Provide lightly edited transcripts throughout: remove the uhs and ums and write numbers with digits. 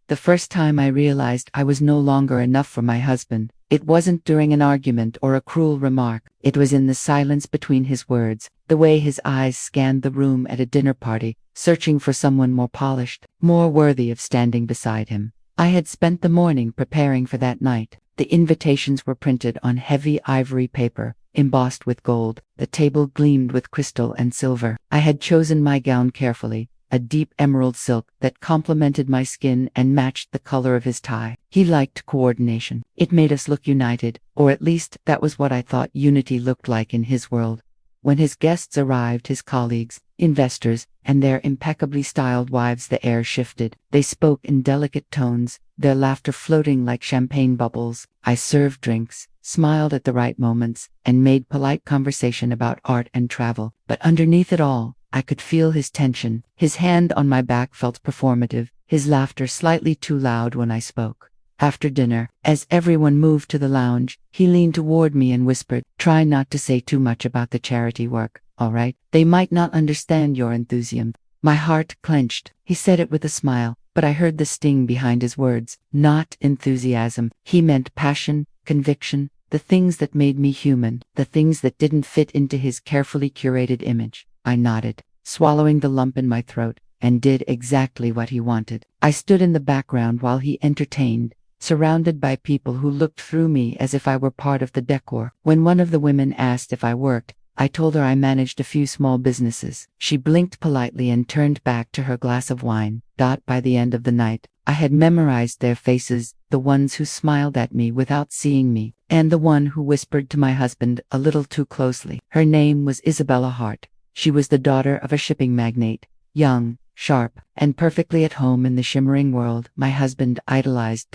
The first time I realized I was no longer enough for my husband, it wasn't during an argument or a cruel remark. It was in the silence between his words, the way his eyes scanned the room at a dinner party, searching for someone more polished, more worthy of standing beside him. I had spent the morning preparing for that night. The invitations were printed on heavy ivory paper, embossed with gold. The table gleamed with crystal and silver. I had chosen my gown carefully, a deep emerald silk that complemented my skin and matched the color of his tie. He liked coordination. It made us look united, or at least that was what I thought unity looked like in his world. When his guests arrived, his colleagues, investors, and their impeccably styled wives, the air shifted. They spoke in delicate tones, their laughter floating like champagne bubbles. I served drinks, smiled at the right moments, and made polite conversation about art and travel. But underneath it all, I could feel his tension. His hand on my back felt performative, his laughter slightly too loud when I spoke. After dinner, as everyone moved to the lounge, he leaned toward me and whispered, "Try not to say too much about the charity work, all right? They might not understand your enthusiasm." My heart clenched. He said it with a smile, but I heard the sting behind his words. Not enthusiasm. He meant passion, conviction, the things that made me human, the things that didn't fit into his carefully curated image. I nodded, swallowing the lump in my throat, and did exactly what he wanted. I stood in the background while he entertained, surrounded by people who looked through me as if I were part of the decor. When one of the women asked if I worked, I told her I managed a few small businesses. She blinked politely and turned back to her glass of wine. By the end of the night, I had memorized their faces, the ones who smiled at me without seeing me, and the one who whispered to my husband a little too closely. Her name was Isabella Hart. She was the daughter of a shipping magnate, young, sharp, and perfectly at home in the shimmering world my husband idolized.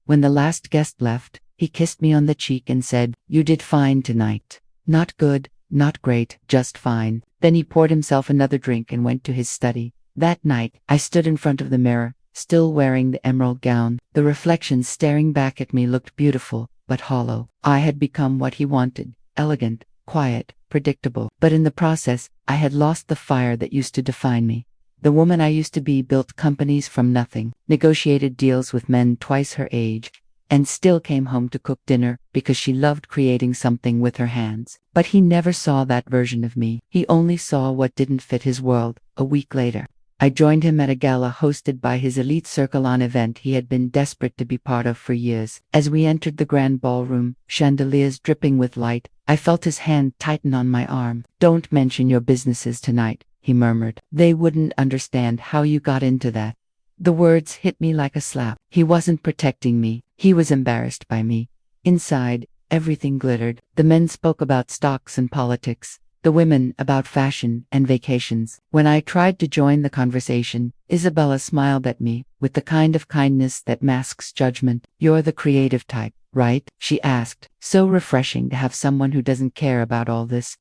When the last guest left, he kissed me on the cheek and said, "You did fine tonight. Not good, not great, just fine." Then he poured himself another drink and went to his study. That night, I stood in front of the mirror, still wearing the emerald gown. The reflection staring back at me looked beautiful, but hollow. I had become what he wanted, elegant, quiet, predictable. But in the process, I had lost the fire that used to define me. The woman I used to be built companies from nothing, negotiated deals with men twice her age, and still came home to cook dinner because she loved creating something with her hands. But he never saw that version of me. He only saw what didn't fit his world. A week later, I joined him at a gala hosted by his elite circle, an event he had been desperate to be part of for years. As we entered the grand ballroom, chandeliers dripping with light, I felt his hand tighten on my arm. "Don't mention your businesses tonight," he murmured. "They wouldn't understand how you got into that." The words hit me like a slap. He wasn't protecting me. He was embarrassed by me. Inside, everything glittered. The men spoke about stocks and politics. The women about fashion and vacations. When I tried to join the conversation, Isabella smiled at me, with the kind of kindness that masks judgment. "You're the creative type, right?" she asked. "So refreshing to have someone who doesn't care about all this."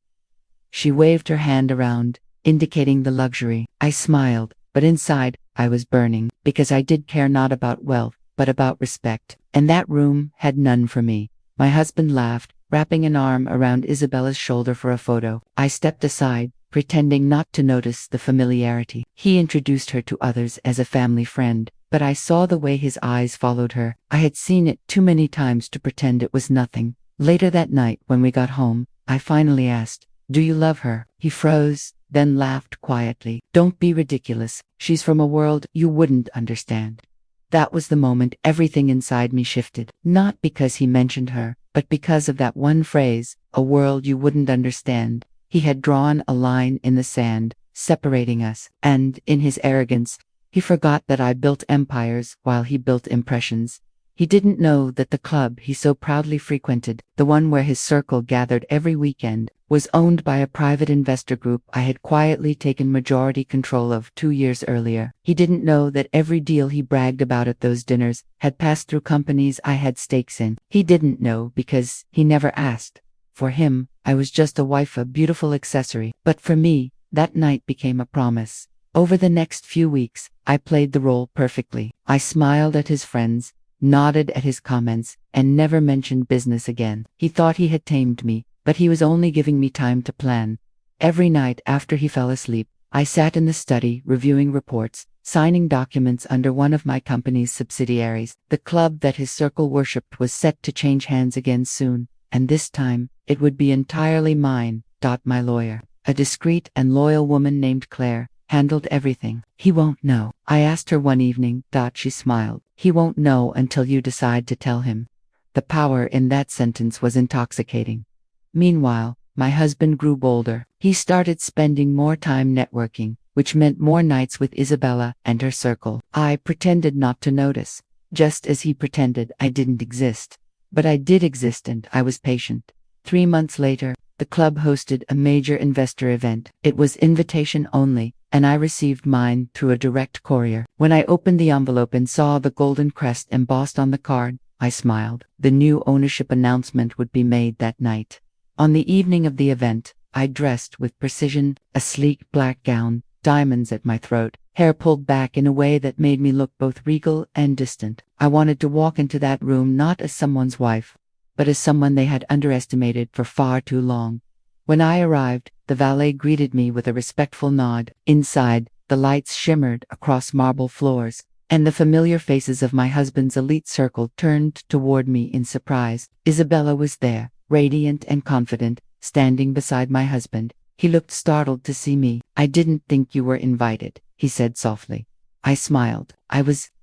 She waved her hand around, indicating the luxury. I smiled, but inside, I was burning, because I did care not about wealth, but about respect, and that room had none for me. My husband laughed, wrapping an arm around Isabella's shoulder for a photo. I stepped aside, pretending not to notice the familiarity. He introduced her to others as a family friend, but I saw the way his eyes followed her. I had seen it too many times to pretend it was nothing. Later that night, when we got home, I finally asked, "Do you love her?" He froze, then laughed quietly. "Don't be ridiculous. She's from a world you wouldn't understand." That was the moment everything inside me shifted. Not because he mentioned her, but because of that one phrase, "a world you wouldn't understand." He had drawn a line in the sand, separating us, and, in his arrogance, he forgot that I built empires while he built impressions. He didn't know that the club he so proudly frequented, the one where his circle gathered every weekend, was owned by a private investor group I had quietly taken majority control of 2 years earlier. He didn't know that every deal he bragged about at those dinners had passed through companies I had stakes in. He didn't know because he never asked. For him, I was just a wife, a beautiful accessory. But for me, that night became a promise. Over the next few weeks, I played the role perfectly. I smiled at his friends, nodded at his comments, and never mentioned business again. He thought he had tamed me, but he was only giving me time to plan. Every night after he fell asleep, I sat in the study reviewing reports, signing documents under one of my company's subsidiaries. The club that his circle worshipped was set to change hands again soon, and this time, it would be entirely mine. My lawyer, a discreet and loyal woman named Claire, handled everything. He won't know. I asked her one evening. She smiled. He won't know until you decide to tell him. The power in that sentence was intoxicating. Meanwhile, my husband grew bolder. He started spending more time networking, which meant more nights with Isabella and her circle. I pretended not to notice, just as he pretended I didn't exist. But I did exist, and I was patient. 3 months later, the club hosted a major investor event. It was invitation only, and I received mine through a direct courier. When I opened the envelope and saw the golden crest embossed on the card, I smiled. The new ownership announcement would be made that night. On the evening of the event, I dressed with precision, a sleek black gown, diamonds at my throat, hair pulled back in a way that made me look both regal and distant. I wanted to walk into that room not as someone's wife, but as someone they had underestimated for far too long. When I arrived, the valet greeted me with a respectful nod. Inside, the lights shimmered across marble floors, and the familiar faces of my husband's elite circle turned toward me in surprise. Isabella was there, radiant and confident, standing beside my husband. He looked startled to see me. "I didn't think you were invited," he said softly. I smiled.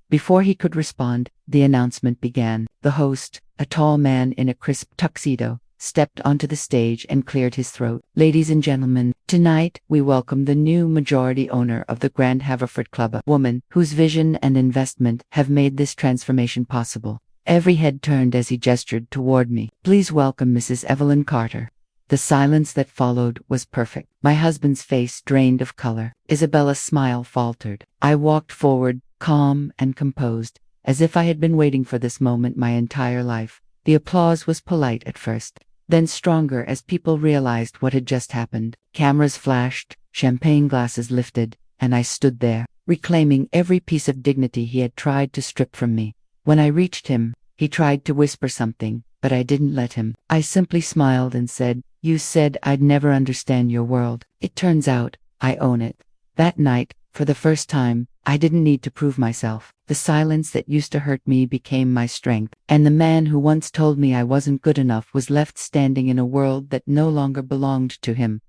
Before he could respond, the announcement began. The host, a tall man in a crisp tuxedo, stepped onto the stage and cleared his throat. "Ladies and gentlemen, tonight we welcome the new majority owner of the Grand Haverford Club, a woman whose vision and investment have made this transformation possible." Every head turned as he gestured toward me. "Please welcome Mrs. Evelyn Carter." The silence that followed was perfect. My husband's face drained of color. Isabella's smile faltered. I walked forward, calm and composed, as if I had been waiting for this moment my entire life. The applause was polite at first, then stronger as people realized what had just happened. Cameras flashed, champagne glasses lifted, and I stood there, reclaiming every piece of dignity he had tried to strip from me. When I reached him, he tried to whisper something, but I didn't let him. I simply smiled and said, "You said I'd never understand your world. It turns out, I own it." That night, for the first time, I didn't need to prove myself. The silence that used to hurt me became my strength, and the man who once told me I wasn't good enough was left standing in a world that no longer belonged to him.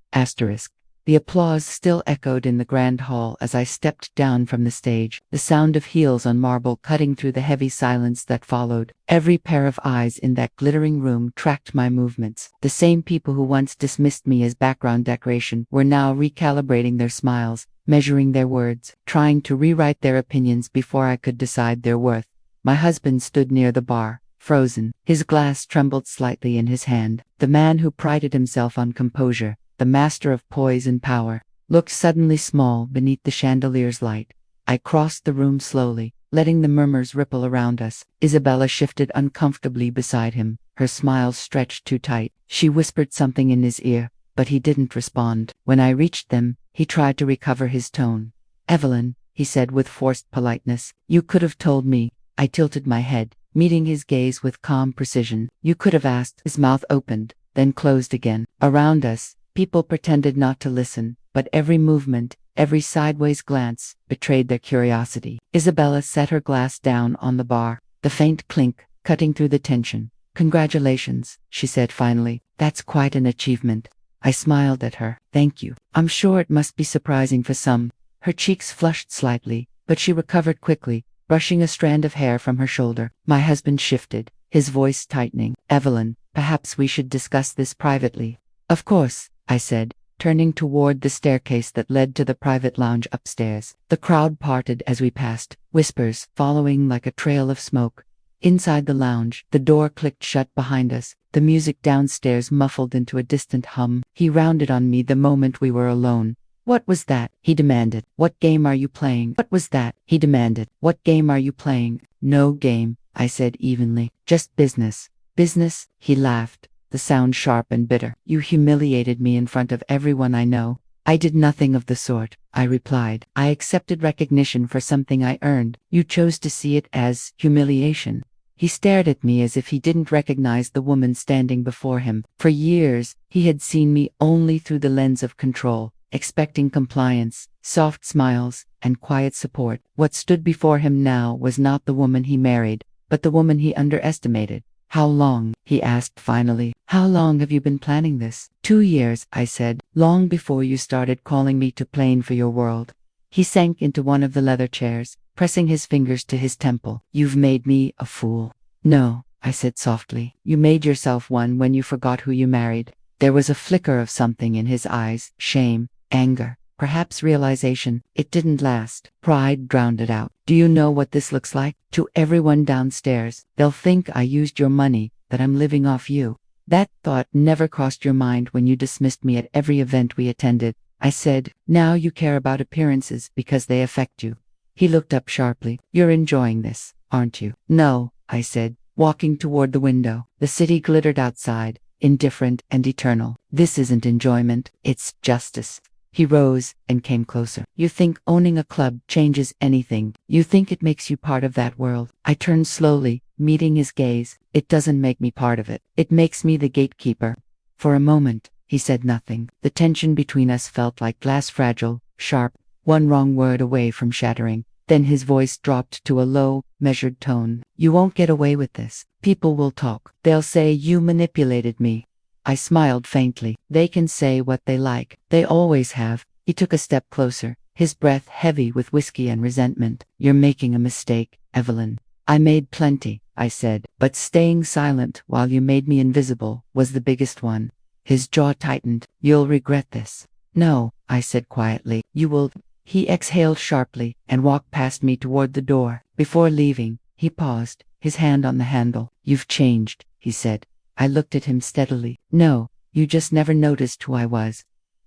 The applause still echoed in the grand hall as I stepped down from the stage, the sound of heels on marble cutting through the heavy silence that followed. Every pair of eyes in that glittering room tracked my movements. The same people who once dismissed me as background decoration were now recalibrating their smiles, measuring their words, trying to rewrite their opinions before I could decide their worth. My husband stood near the bar, frozen. His glass trembled slightly in his hand. The man who prided himself on composure, the master of poise and power, looked suddenly small beneath the chandelier's light. I crossed the room slowly, letting the murmurs ripple around us. Isabella shifted uncomfortably beside him, her smile stretched too tight. She whispered something in his ear, but he didn't respond. When I reached them, he tried to recover his tone. "Evelyn," he said with forced politeness, "you could have told me." I tilted my head, meeting his gaze with calm precision. "You could have asked." His mouth opened, then closed again. Around us, people pretended not to listen, but every movement, every sideways glance, betrayed their curiosity. Isabella set her glass down on the bar, the faint clink cutting through the tension. "Congratulations," she said finally. "That's quite an achievement." I smiled at her. "Thank you. I'm sure it must be surprising for some." Her cheeks flushed slightly, but she recovered quickly, brushing a strand of hair from her shoulder. My husband shifted, his voice tightening. "Evelyn, perhaps we should discuss this privately." "Of course," I said, turning toward the staircase that led to the private lounge upstairs. The crowd parted as we passed, whispers following like a trail of smoke. Inside the lounge, the door clicked shut behind us, the music downstairs muffled into a distant hum. He rounded on me the moment we were alone. "What was that?" he demanded. "What game are you playing?" "What was that?" he demanded. "What game are you playing?" "No game," I said evenly. "Just business." "Business?" He laughed, the sound sharp and bitter. "You humiliated me in front of everyone I know." "I did nothing of the sort," I replied. "I accepted recognition for something I earned. You chose to see it as humiliation." He stared at me as if he didn't recognize the woman standing before him. For years, he had seen me only through the lens of control, expecting compliance, soft smiles, and quiet support. What stood before him now was not the woman he married, but the woman he underestimated. How long? He asked finally. How long have you been planning this? 2 years, I said, long before you started calling me to plane for your world. He sank into one of the leather chairs, pressing his fingers to his temple. You've made me a fool. No, I said softly. You made yourself one when you forgot who you married. There was a flicker of something in his eyes, shame, anger, perhaps realization. It didn't last. Pride drowned it out. Do you know what this looks like? To everyone downstairs, they'll think I used your money, that I'm living off you. That thought never crossed your mind when you dismissed me at every event we attended. I said, now you care about appearances because they affect you. He looked up sharply. You're enjoying this, aren't you? No, I said, walking toward the window. The city glittered outside, indifferent and eternal. This isn't enjoyment, it's justice. He rose and came closer. You think owning a club changes anything. You think it makes you part of that world. I turned slowly, meeting his gaze. It doesn't make me part of it. It makes me the gatekeeper. For a moment, he said nothing. The tension between us felt like glass, fragile, sharp, one wrong word away from shattering. Then his voice dropped to a low, measured tone. You won't get away with this. People will talk. They'll say you manipulated me. I smiled faintly. They can say what they like. They always have. He took a step closer, his breath heavy with whiskey and resentment. You're making a mistake, Evelyn. I made plenty, I said, but staying silent while you made me invisible was the biggest one. His jaw tightened. You'll regret this. No, I said quietly. You will. He exhaled sharply and walked past me toward the door. Before leaving, he paused, his hand on the handle. You've changed, he said. I looked at him steadily. No, you just never noticed who I was.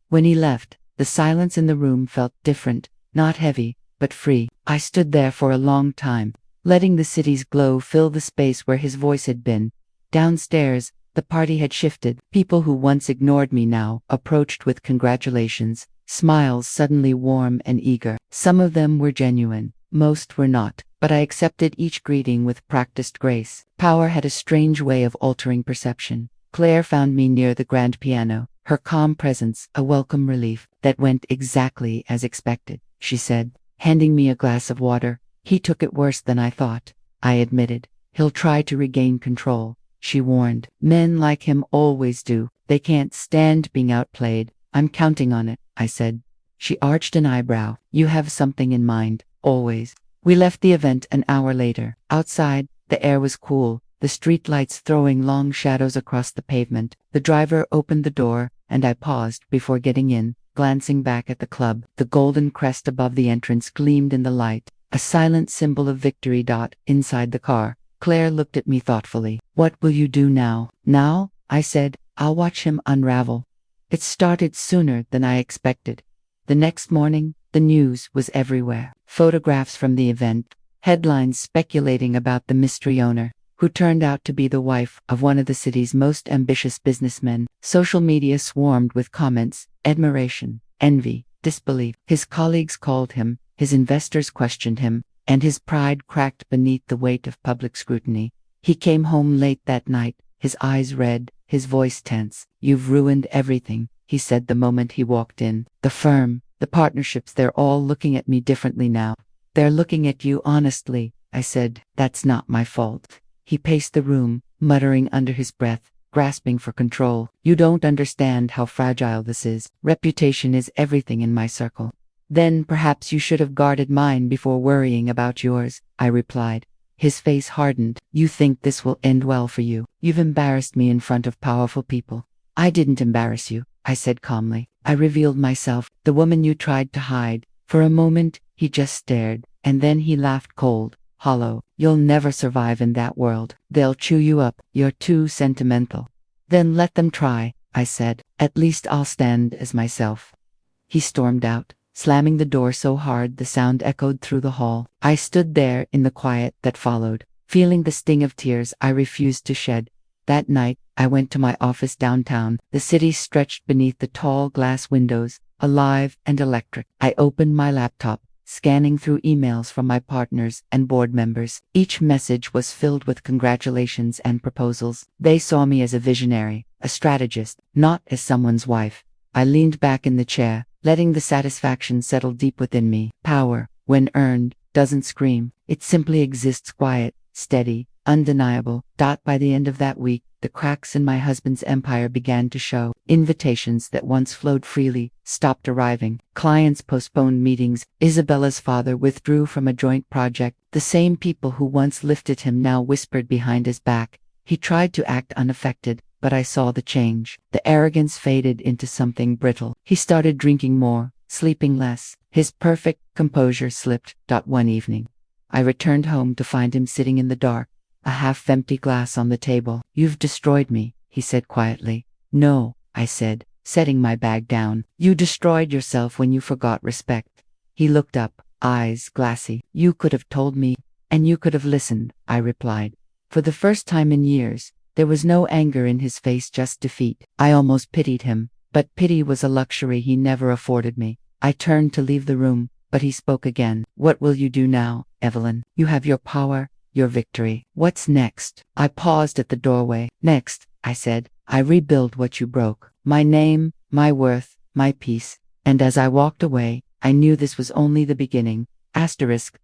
When he left, the silence in the room felt different, not heavy, but free. I stood there for a long time, letting the city's glow fill the space where his voice had been. Downstairs, the party had shifted. People who once ignored me now approached with congratulations, smiles suddenly warm and eager. Some of them were genuine, most were not, but I accepted each greeting with practiced grace. Power had a strange way of altering perception. Claire found me near the grand piano, her calm presence a welcome relief. That went exactly as expected, she said, handing me a glass of water. He took it worse than I thought, I admitted. He'll try to regain control, she warned. Men like him always do. They can't stand being outplayed. I'm counting on it, I said. She arched an eyebrow. You have something in mind, always. We left the event an hour later. Outside, the air was cool, the street lights throwing long shadows across the pavement. The driver opened the door, and I paused before getting in, glancing back at the club. The golden crest above the entrance gleamed in the light, a silent symbol of victory. Inside the car, Claire looked at me thoughtfully. What will you do now? Now, I said, I'll watch him unravel. It started sooner than I expected. The next morning, the news was everywhere. Photographs from the event, headlines speculating about the mystery owner, who turned out to be the wife of one of the city's most ambitious businessmen. Social media swarmed with comments, admiration, envy, disbelief. His colleagues called him, his investors questioned him, and his pride cracked beneath the weight of public scrutiny. He came home late that night, his eyes red, his voice tense. You've ruined everything, he said the moment he walked in. The firm, the partnerships, they're all looking at me differently now. They're looking at you honestly, I said. That's not my fault. He paced the room, muttering under his breath, grasping for control. You don't understand how fragile this is. Reputation is everything in my circle. Then perhaps you should have guarded mine before worrying about yours, I replied. His face hardened. You think this will end well for you. You've embarrassed me in front of powerful people. I didn't embarrass you, I said calmly. I revealed myself, the woman you tried to hide. For a moment, he just stared, and then he laughed cold, hollow. You'll never survive in that world. They'll chew you up. You're too sentimental. Then let them try, I said. At least I'll stand as myself. He stormed out, slamming the door so hard the sound echoed through the hall. I stood there in the quiet that followed, feeling the sting of tears I refused to shed. That night, I went to my office downtown. The city stretched beneath the tall glass windows, alive and electric. I opened my laptop, scanning through emails from my partners and board members. Each message was filled with congratulations and proposals. They saw me as a visionary, a strategist, not as someone's wife. I leaned back in the chair, letting the satisfaction settle deep within me. Power, when earned, doesn't scream. It simply exists quiet, steady, undeniable. By the end of that week, the cracks in my husband's empire began to show. Invitations that once flowed freely stopped arriving. Clients postponed meetings. Isabella's father withdrew from a joint project. The same people who once lifted him now whispered behind his back. He tried to act unaffected, but I saw the change. The arrogance faded into something brittle. He started drinking more, sleeping less. His perfect composure slipped. One evening, I returned home to find him sitting in the dark, a half-empty glass on the table. "You've destroyed me," he said quietly. "No," I said, setting my bag down. "You destroyed yourself when you forgot respect." He looked up, eyes glassy. "You could have told me, and you could have listened," I replied. For the first time in years, there was no anger in his face, just defeat. I almost pitied him, but pity was a luxury he never afforded me. I turned to leave the room, but he spoke again. "What will you do now, Evelyn? You have your power, your victory. What's next?" I paused at the doorway. "Next," I said, "I rebuild what you broke. My name, my worth, my peace." And as I walked away, I knew this was only the beginning.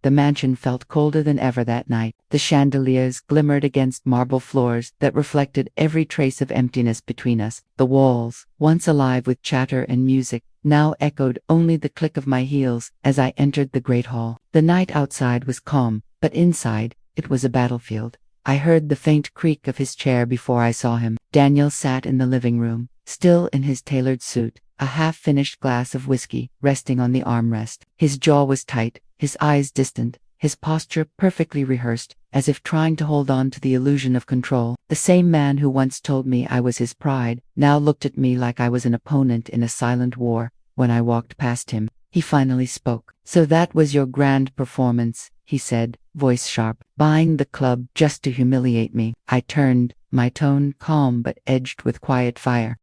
The mansion felt colder than ever that night. The chandeliers glimmered against marble floors that reflected every trace of emptiness between us. The walls, once alive with chatter and music, now echoed only the click of my heels as I entered the great hall. The night outside was calm, but inside, it was a battlefield. I heard the faint creak of his chair before I saw him. Daniel sat in the living room, still in his tailored suit, a half-finished glass of whiskey resting on the armrest. His jaw was tight, his eyes distant, his posture perfectly rehearsed, as if trying to hold on to the illusion of control. The same man who once told me I was his pride now looked at me like I was an opponent in a silent war. When I walked past him, he finally spoke. "So that was your grand performance," he said, voice sharp. "Buying the club just to humiliate me." I turned, my tone calm but edged with quiet fire.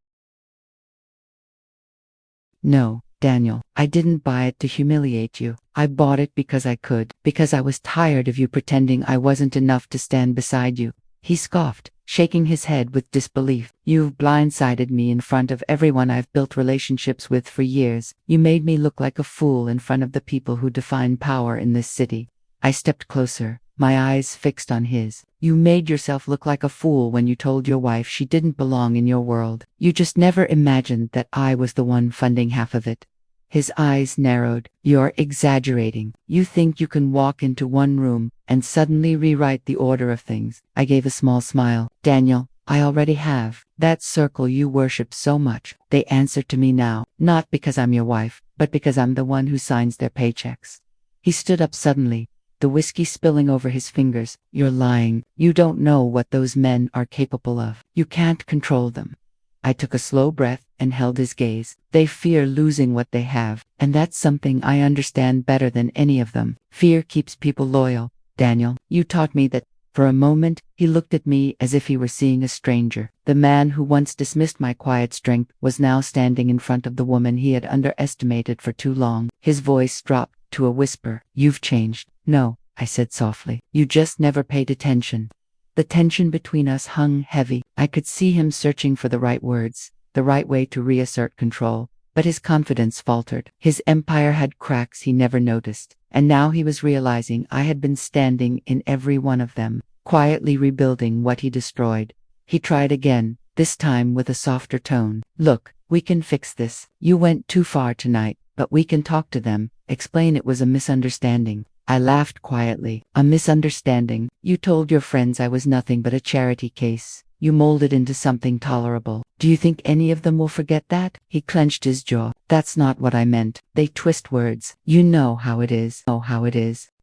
"No, Daniel, I didn't buy it to humiliate you. I bought it because I could, because I was tired of you pretending I wasn't enough to stand beside you." He scoffed, shaking his head with disbelief. "You've blindsided me in front of everyone I've built relationships with for years. You made me look like a fool in front of the people who define power in this city." I stepped closer, my eyes fixed on his. "You made yourself look like a fool when you told your wife she didn't belong in your world. You just never imagined that I was the one funding half of it." His eyes narrowed. "You're exaggerating. You think you can walk into one room and suddenly rewrite the order of things." I gave a small smile. "Daniel, I already have. That circle you worship so much, they answer to me now, not because I'm your wife, but because I'm the one who signs their paychecks." He stood up suddenly, the whiskey spilling over his fingers. "You're lying. You don't know what those men are capable of. You can't control them." I took a slow breath and held his gaze. "They fear losing what they have, and that's something I understand better than any of them. Fear keeps people loyal. Daniel, you taught me that." For a moment, he looked at me as if he were seeing a stranger. The man who once dismissed my quiet strength was now standing in front of the woman he had underestimated for too long. His voice dropped to a whisper. "You've changed." "No," I said softly. "You just never paid attention." The tension between us hung heavy. I could see him searching for the right words, the right way to reassert control, but his confidence faltered. His empire had cracks he never noticed, and now he was realizing I had been standing in every one of them, quietly rebuilding what he destroyed. He tried again, this time with a softer tone. "Look, we can fix this. You went too far tonight, but we can talk to them, explain it was a misunderstanding." I laughed quietly. "A misunderstanding? You told your friends I was nothing but a charity case. You molded into something tolerable. Do you think any of them will forget that?" He clenched his jaw. "That's not what I meant. They twist words. You know how it is.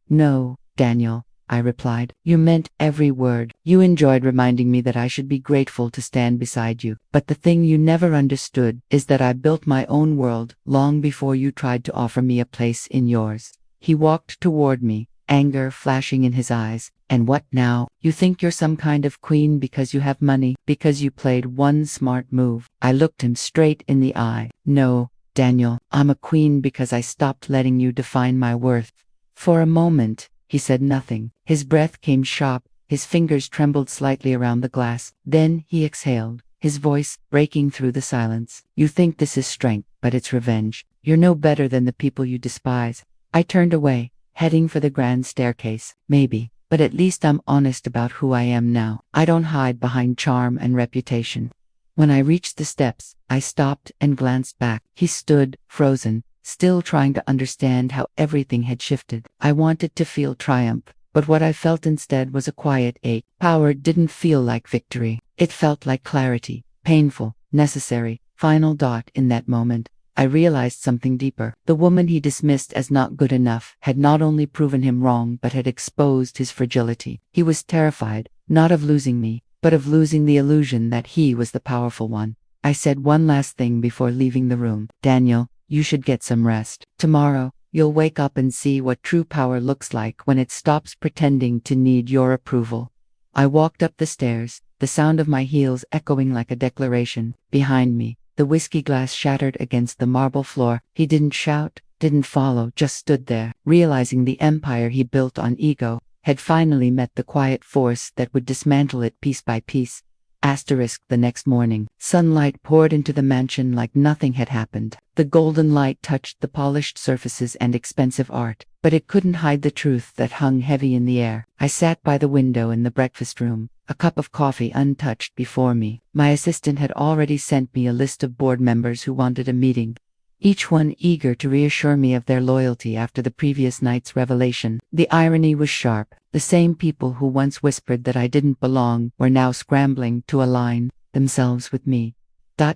"No, Daniel," I replied. "You meant every word. You enjoyed reminding me that I should be grateful to stand beside you. But the thing you never understood is that I built my own world long before you tried to offer me a place in yours." He walked toward me, anger flashing in his eyes. "And what now? You think you're some kind of queen because you have money, because you played one smart move." I looked him straight in the eye. "No, Daniel, I'm a queen because I stopped letting you define my worth." For a moment, he said nothing. His breath came sharp, his fingers trembled slightly around the glass. Then he exhaled, his voice breaking through the silence. "You think this is strength, but it's revenge. You're no better than the people you despise. I turned away, heading for the grand staircase. Maybe, but at least I'm honest about who I am now. I don't hide behind charm and reputation. When I reached the steps, I stopped and glanced back. He stood, frozen, still trying to understand how everything had shifted. I wanted to feel triumph, but what I felt instead was a quiet ache. Power didn't feel like victory. It felt like clarity, painful, necessary. Final dot. In that moment, I realized something deeper. The woman he dismissed as not good enough had not only proven him wrong but had exposed his fragility. He was terrified, not of losing me, but of losing the illusion that he was the powerful one. I said one last thing before leaving the room. Daniel, you should get some rest. Tomorrow, you'll wake up and see what true power looks like when it stops pretending to need your approval. I walked up the stairs, the sound of my heels echoing like a declaration. Behind me, the whiskey glass shattered against the marble floor. He didn't shout, didn't follow, just stood there, realizing the empire he built on ego had finally met the quiet force that would dismantle it piece by piece. The next morning, sunlight poured into the mansion like nothing had happened. The golden light touched the polished surfaces and expensive art, but it couldn't hide the truth that hung heavy in the air. I sat by the window in the breakfast room, a cup of coffee untouched before me. My assistant had already sent me a list of board members who wanted a meeting, each one eager to reassure me of their loyalty after the previous night's revelation. The irony was sharp. The same people who once whispered that I didn't belong were now scrambling to align themselves with me.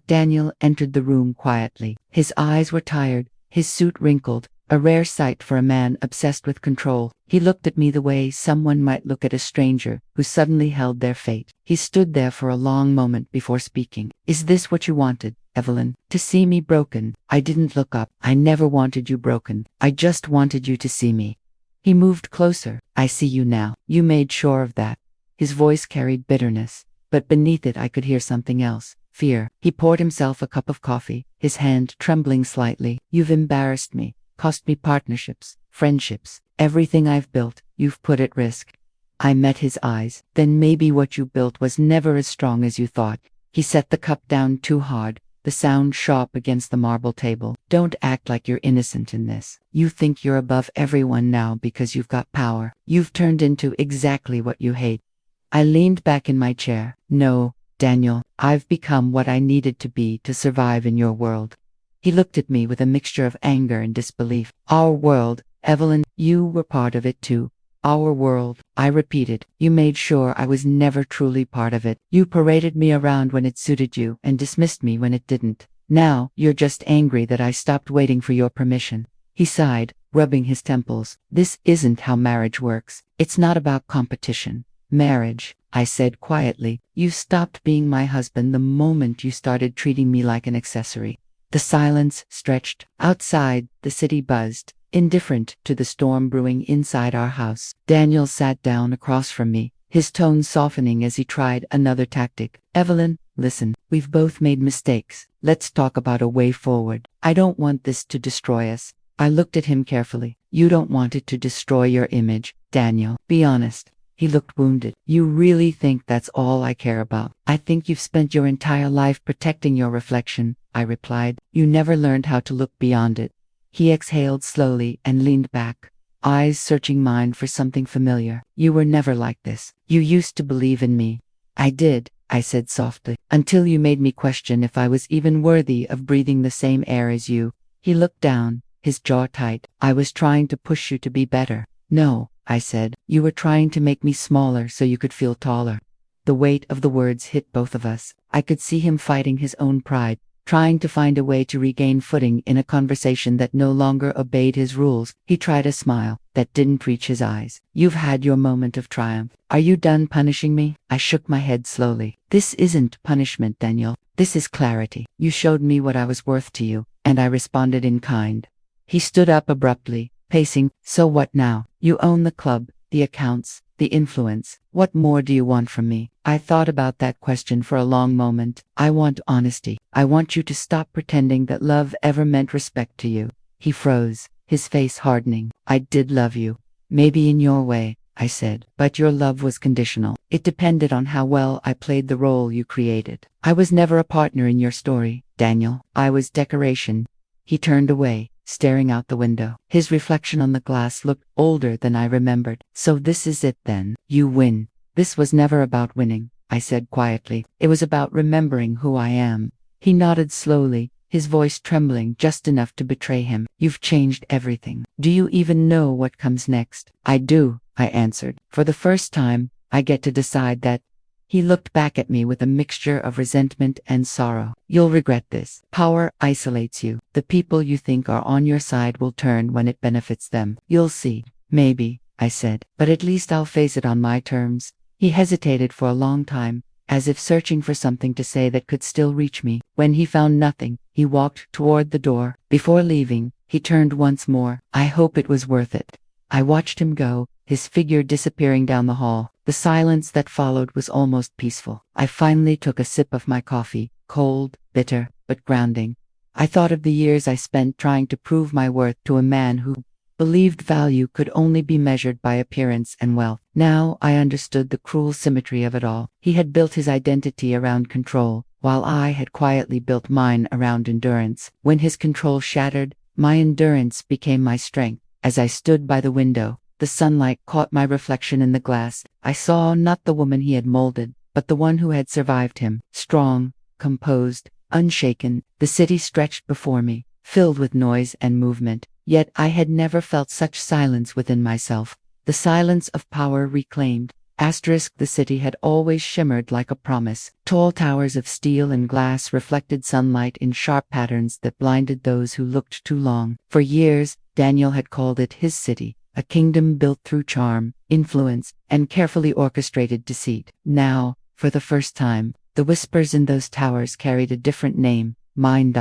Daniel entered the room quietly. His eyes were tired, his suit wrinkled, a rare sight for a man obsessed with control. He looked at me the way someone might look at a stranger who suddenly held their fate. He stood there for a long moment before speaking. Is this what you wanted, Evelyn? To see me broken? I didn't look up. I never wanted you broken. I just wanted you to see me. He moved closer. I see you now. You made sure of that. His voice carried bitterness, but beneath it I could hear something else. Fear. He poured himself a cup of coffee, his hand trembling slightly. You've embarrassed me, cost me partnerships, friendships, everything I've built, you've put at risk. I met his eyes. Then maybe what you built was never as strong as you thought. He set the cup down too hard, the sound sharp against the marble table. Don't act like you're innocent in this. You think you're above everyone now because you've got power. You've turned into exactly what you hate. I leaned back in my chair. No, Daniel, I've become what I needed to be to survive in your world. He looked at me with a mixture of anger and disbelief. Our world, Evelyn, you were part of it too. Our world, I repeated. You made sure I was never truly part of it. You paraded me around when it suited you and dismissed me when it didn't. Now, you're just angry that I stopped waiting for your permission. He sighed, rubbing his temples. This isn't how marriage works. It's not about competition. Marriage, I said quietly. You stopped being my husband the moment you started treating me like an accessory. The silence stretched. Outside, the city buzzed, indifferent to the storm brewing inside our house. Daniel sat down across from me, his tone softening as he tried another tactic. Evelyn, listen, we've both made mistakes. Let's talk about a way forward. I don't want this to destroy us. I looked at him carefully. You don't want it to destroy your image, Daniel. Be honest. He looked wounded. You really think that's all I care about? I think you've spent your entire life protecting your reflection, I replied. You never learned how to look beyond it. He exhaled slowly and leaned back, eyes searching mine for something familiar. You were never like this. You used to believe in me. I did, I said softly, until you made me question if I was even worthy of breathing the same air as you. He looked down, his jaw tight. I was trying to push you to be better. No, I said. You were trying to make me smaller so you could feel taller. The weight of the words hit both of us. I could see him fighting his own pride, trying to find a way to regain footing in a conversation that no longer obeyed his rules. He tried a smile that didn't reach his eyes. You've had your moment of triumph. Are you done punishing me? I shook my head slowly. This isn't punishment, Daniel. This is clarity. You showed me what I was worth to you, and I responded in kind. He stood up abruptly, pacing. So what now? You own the club, the accounts, the influence. What more do you want from me? I thought about that question for a long moment. I want honesty. I want you to stop pretending that love ever meant respect to you. He froze, his face hardening. I did love you. Maybe in your way, I said, but your love was conditional. It depended on how well I played the role you created. I was never a partner in your story, Daniel. I was decoration. He turned away, staring out the window. His reflection on the glass looked older than I remembered. So this is it then. You win. This was never about winning, I said quietly. It was about remembering who I am. He nodded slowly, his voice trembling just enough to betray him. You've changed everything. Do you even know what comes next? I do, I answered. For the first time, I get to decide that. He looked back at me with a mixture of resentment and sorrow. You'll regret this. Power isolates you. The people you think are on your side will turn when it benefits them. You'll see. Maybe, I said, but at least I'll face it on my terms. He hesitated for a long time, as if searching for something to say that could still reach me. When he found nothing, he walked toward the door. Before leaving, he turned once more. I hope it was worth it. I watched him go, his figure disappearing down the hall. The silence that followed was almost peaceful. I finally took a sip of my coffee, cold, bitter, but grounding. I thought of the years I spent trying to prove my worth to a man who believed value could only be measured by appearance and wealth. Now I understood the cruel symmetry of it all. He had built his identity around control, while I had quietly built mine around endurance. When his control shattered, my endurance became my strength. As I stood by the window, the sunlight caught my reflection in the glass. I saw not the woman he had molded, but the one who had survived him. Strong, composed, unshaken, the city stretched before me, filled with noise and movement. Yet I had never felt such silence within myself. The silence of power reclaimed. The city had always shimmered like a promise. Tall towers of steel and glass reflected sunlight in sharp patterns that blinded those who looked too long. For years, Daniel had called it his city, a kingdom built through charm, influence, and carefully orchestrated deceit. Now, for the first time, the whispers in those towers carried a different name, mine.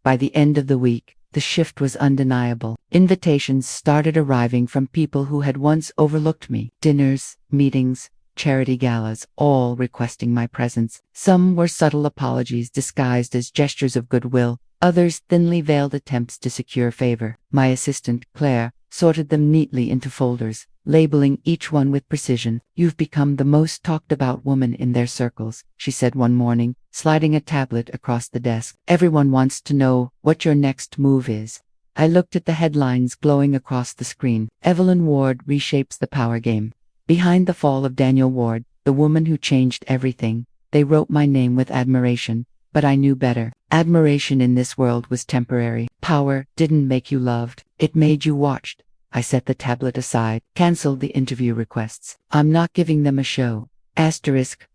By the end of the week, the shift was undeniable. Invitations started arriving from people who had once overlooked me. Dinners, meetings, charity galas, all requesting my presence. Some were subtle apologies disguised as gestures of goodwill, others thinly veiled attempts to secure favor. My assistant, Claire, sorted them neatly into folders, labeling each one with precision. You've become the most talked about woman in their circles, she said one morning, sliding a tablet across the desk. Everyone wants to know what your next move is. I looked at the headlines glowing across the screen. Evelyn Ward reshapes the power game. Behind the fall of Daniel Ward, the woman who changed everything, they wrote my name with admiration. But I knew better. Admiration in this world was temporary. Power didn't make you loved. It made you watched. I set the tablet aside, canceled the interview requests. I'm not giving them a show.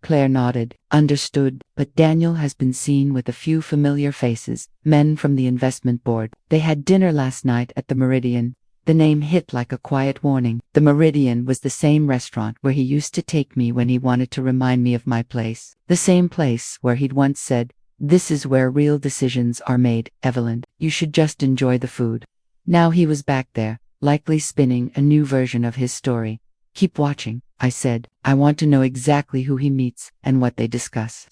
Claire nodded. Understood, but Daniel has been seen with a few familiar faces, men from the investment board. They had dinner last night at the Meridian. The name hit like a quiet warning. The Meridian was the same restaurant where he used to take me when he wanted to remind me of my place. The same place where he'd once said, "This is where real decisions are made, Evelyn. You should just enjoy the food." Now he was back there, likely spinning a new version of his story. Keep watching, I said. I want to know exactly who he meets and what they discuss.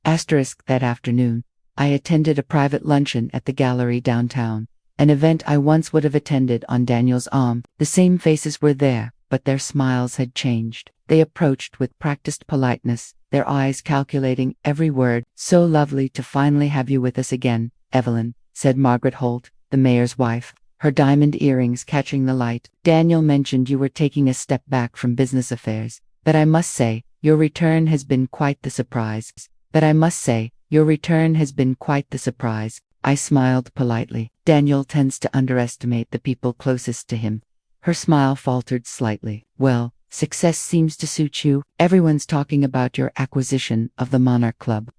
That afternoon, I attended a private luncheon at the gallery downtown, an event I once would have attended on Daniel's arm. The same faces were there, but their smiles had changed. They approached with practiced politeness, their eyes calculating every word. "So lovely to finally have you with us again, Evelyn," said Margaret Holt, the mayor's wife, her diamond earrings catching the light. "Daniel mentioned you were taking a step back from business affairs, but I must say, your return has been quite the surprise. I smiled politely. Daniel tends to underestimate the people closest to him. Her smile faltered slightly. "Well, success seems to suit you. Everyone's talking about your acquisition of the Monarch Club."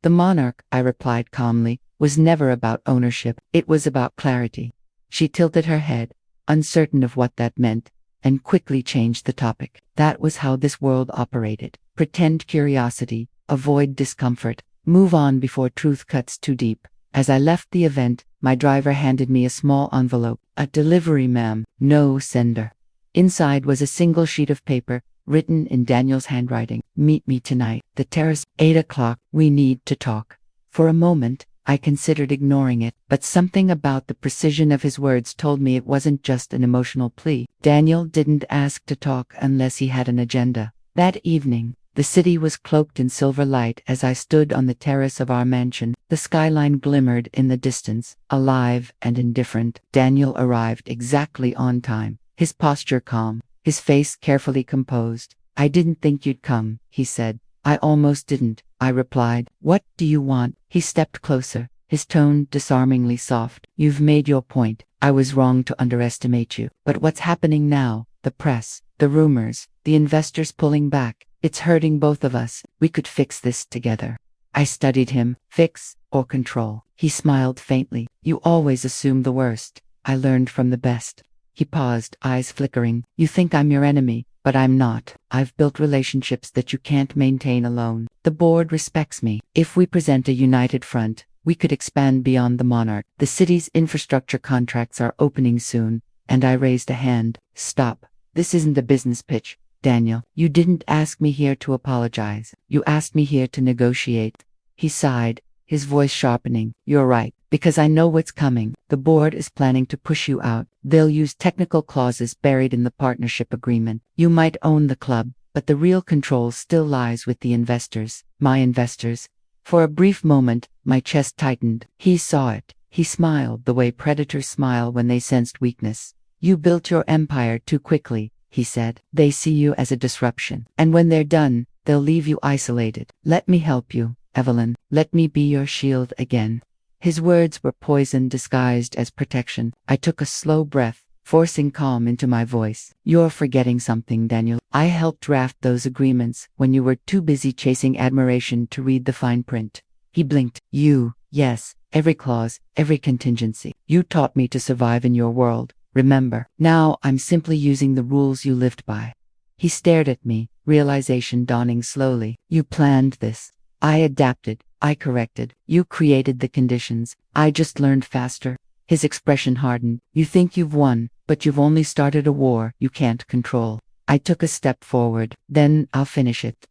"The Monarch," I replied calmly, "was never about ownership. It was about clarity." She tilted her head, uncertain of what that meant, and quickly changed the topic. That was how this world operated. Pretend curiosity, avoid discomfort, move on before truth cuts too deep. As I left the event, my driver handed me a small envelope. "A delivery, ma'am. No sender." Inside was a single sheet of paper, written in Daniel's handwriting. "Meet me tonight. The terrace, 8 o'clock. We need to talk." For a moment, I considered ignoring it, but something about the precision of his words told me it wasn't just an emotional plea. Daniel didn't ask to talk unless he had an agenda. That evening, The city was cloaked in silver light as I stood on the terrace of our mansion. The skyline glimmered in the distance, alive and indifferent. Daniel arrived exactly on time, his posture calm, his face carefully composed. "I didn't think you'd come," he said. "I almost didn't," I replied. "What do you want?" He stepped closer, his tone disarmingly soft. "You've made your point. I was wrong to underestimate you. But what's happening now? The press, the rumors, the investors pulling back. It's hurting both of us. We could fix this together." I studied him. Fix or control? He smiled faintly. "You always assume the worst. I learned from the best." He paused, eyes flickering. "You think I'm your enemy, but I'm not. I've built relationships that you can't maintain alone. The board respects me. If we present a united front, we could expand beyond the monarch. The city's infrastructure contracts are opening soon." And I raised a hand. "Stop. This isn't a business pitch, Daniel. You didn't ask me here to apologize. You asked me here to negotiate." He sighed, his voice sharpening. "You're right, because I know what's coming. The board is planning to push you out. They'll use technical clauses buried in the partnership agreement. You might own the club, but the real control still lies with the investors, my investors." For a brief moment, my chest tightened. He saw it. He smiled the way predators smile when they sensed weakness. "You built your empire too quickly," he said. "They see you as a disruption. And when they're done, they'll leave you isolated. Let me help you, Evelyn. Let me be your shield again." His words were poison disguised as protection. I took a slow breath, forcing calm into my voice. "You're forgetting something, Daniel. I helped draft those agreements when you were too busy chasing admiration to read the fine print." He blinked. "You, yes, every clause, every contingency. You taught me to survive in your world. Remember, now I'm simply using the rules you lived by." He stared at me, realization dawning slowly. "You planned this. I adapted. I corrected. You created the conditions. I just learned faster." His expression hardened. "You think you've won, but you've only started a war you can't control." I took a step forward. "Then I'll finish it."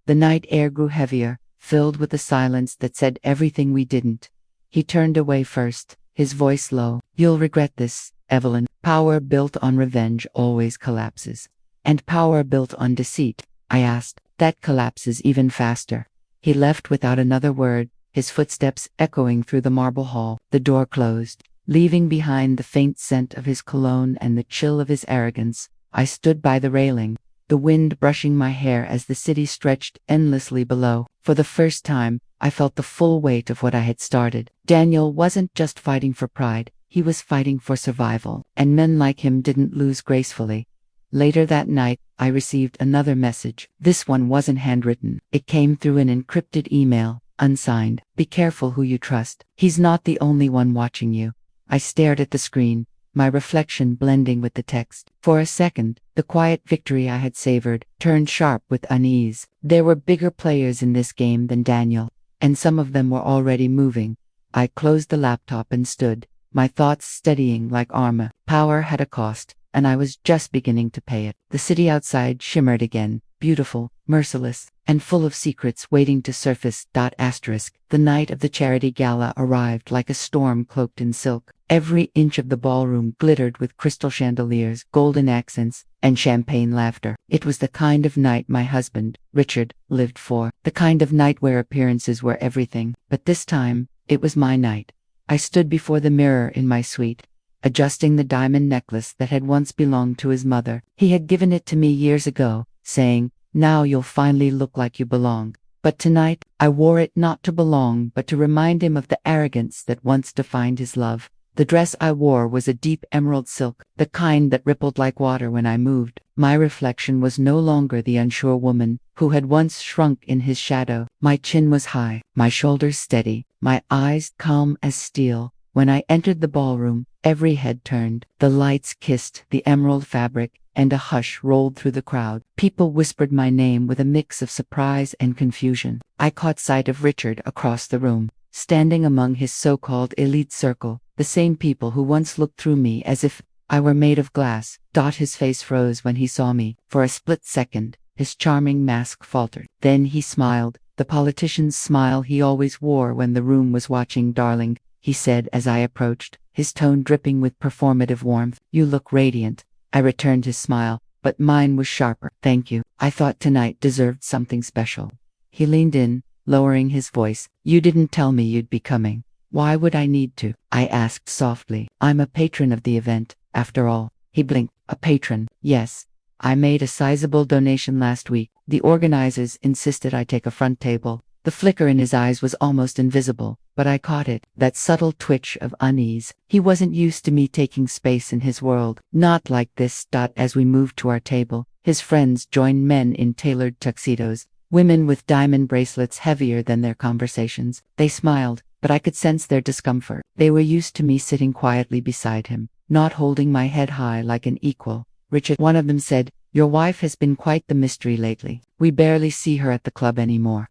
The night air grew heavier, filled with the silence that said everything we didn't. He turned away first, his voice low. "You'll regret this, Evelyn. Power built on revenge always collapses." "And power built on deceit?" I asked. "That collapses even faster." He left without another word, his footsteps echoing through the marble hall. The door closed, leaving behind the faint scent of his cologne and the chill of his arrogance. I stood by the railing, the wind brushing my hair as the city stretched endlessly below. For the first time, I felt the full weight of what I had started. Daniel wasn't just fighting for pride, he was fighting for survival, and men like him didn't lose gracefully. Later that night, I received another message. This one wasn't handwritten. It came through an encrypted email, unsigned. "Be careful who you trust. He's not the only one watching you." I stared at the screen, my reflection blending with the text. For a second, the quiet victory I had savored turned sharp with unease. There were bigger players in this game than Daniel, and some of them were already moving. I closed the laptop and stood, my thoughts steadying like armor. Power had a cost, and I was just beginning to pay it. The city outside shimmered again, beautiful, merciless, and full of secrets waiting to surface. The night of the charity gala arrived like a storm cloaked in silk. Every inch of the ballroom glittered with crystal chandeliers, golden accents, and champagne laughter. It was the kind of night my husband, Richard, lived for. The kind of night where appearances were everything. But this time, it was my night. I stood before the mirror in my suite, adjusting the diamond necklace that had once belonged to his mother. He had given it to me years ago, saying, "Now you'll finally look like you belong." But tonight, I wore it not to belong but to remind him of the arrogance that once defined his love. The dress I wore was a deep emerald silk, the kind that rippled like water when I moved. My reflection was no longer the unsure woman who had once shrunk in his shadow. My chin was high, my shoulders steady, my eyes calm as steel. When I entered the ballroom, every head turned, the lights kissed the emerald fabric, and a hush rolled through the crowd. People whispered my name with a mix of surprise and confusion. I caught sight of Richard across the room, standing among his so-called elite circle, the same people who once looked through me as if I were made of glass. His face froze when he saw me. For a split second, his charming mask faltered. Then he smiled, the politician's smile he always wore when the room was watching. "Darling," he said as I approached, his tone dripping with performative warmth, "you look radiant." I returned his smile, but mine was sharper. "Thank you." I thought tonight deserved something special. He leaned in, lowering his voice. You didn't tell me you'd be coming. Why would I need to? I asked softly. I'm a patron of the event, after all. He blinked. A patron, yes. I made a sizable donation last week. The organizers insisted I take a front table. The flicker in his eyes was almost invisible, but I caught it, that subtle twitch of unease. He wasn't used to me taking space in his world. Not like this. As we moved to our table, his friends joined, men in tailored tuxedos, women with diamond bracelets heavier than their conversations. They smiled, but I could sense their discomfort. They were used to me sitting quietly beside him, not holding my head high like an equal. Richard, one of them said, your wife has been quite the mystery lately. We barely see her at the club anymore.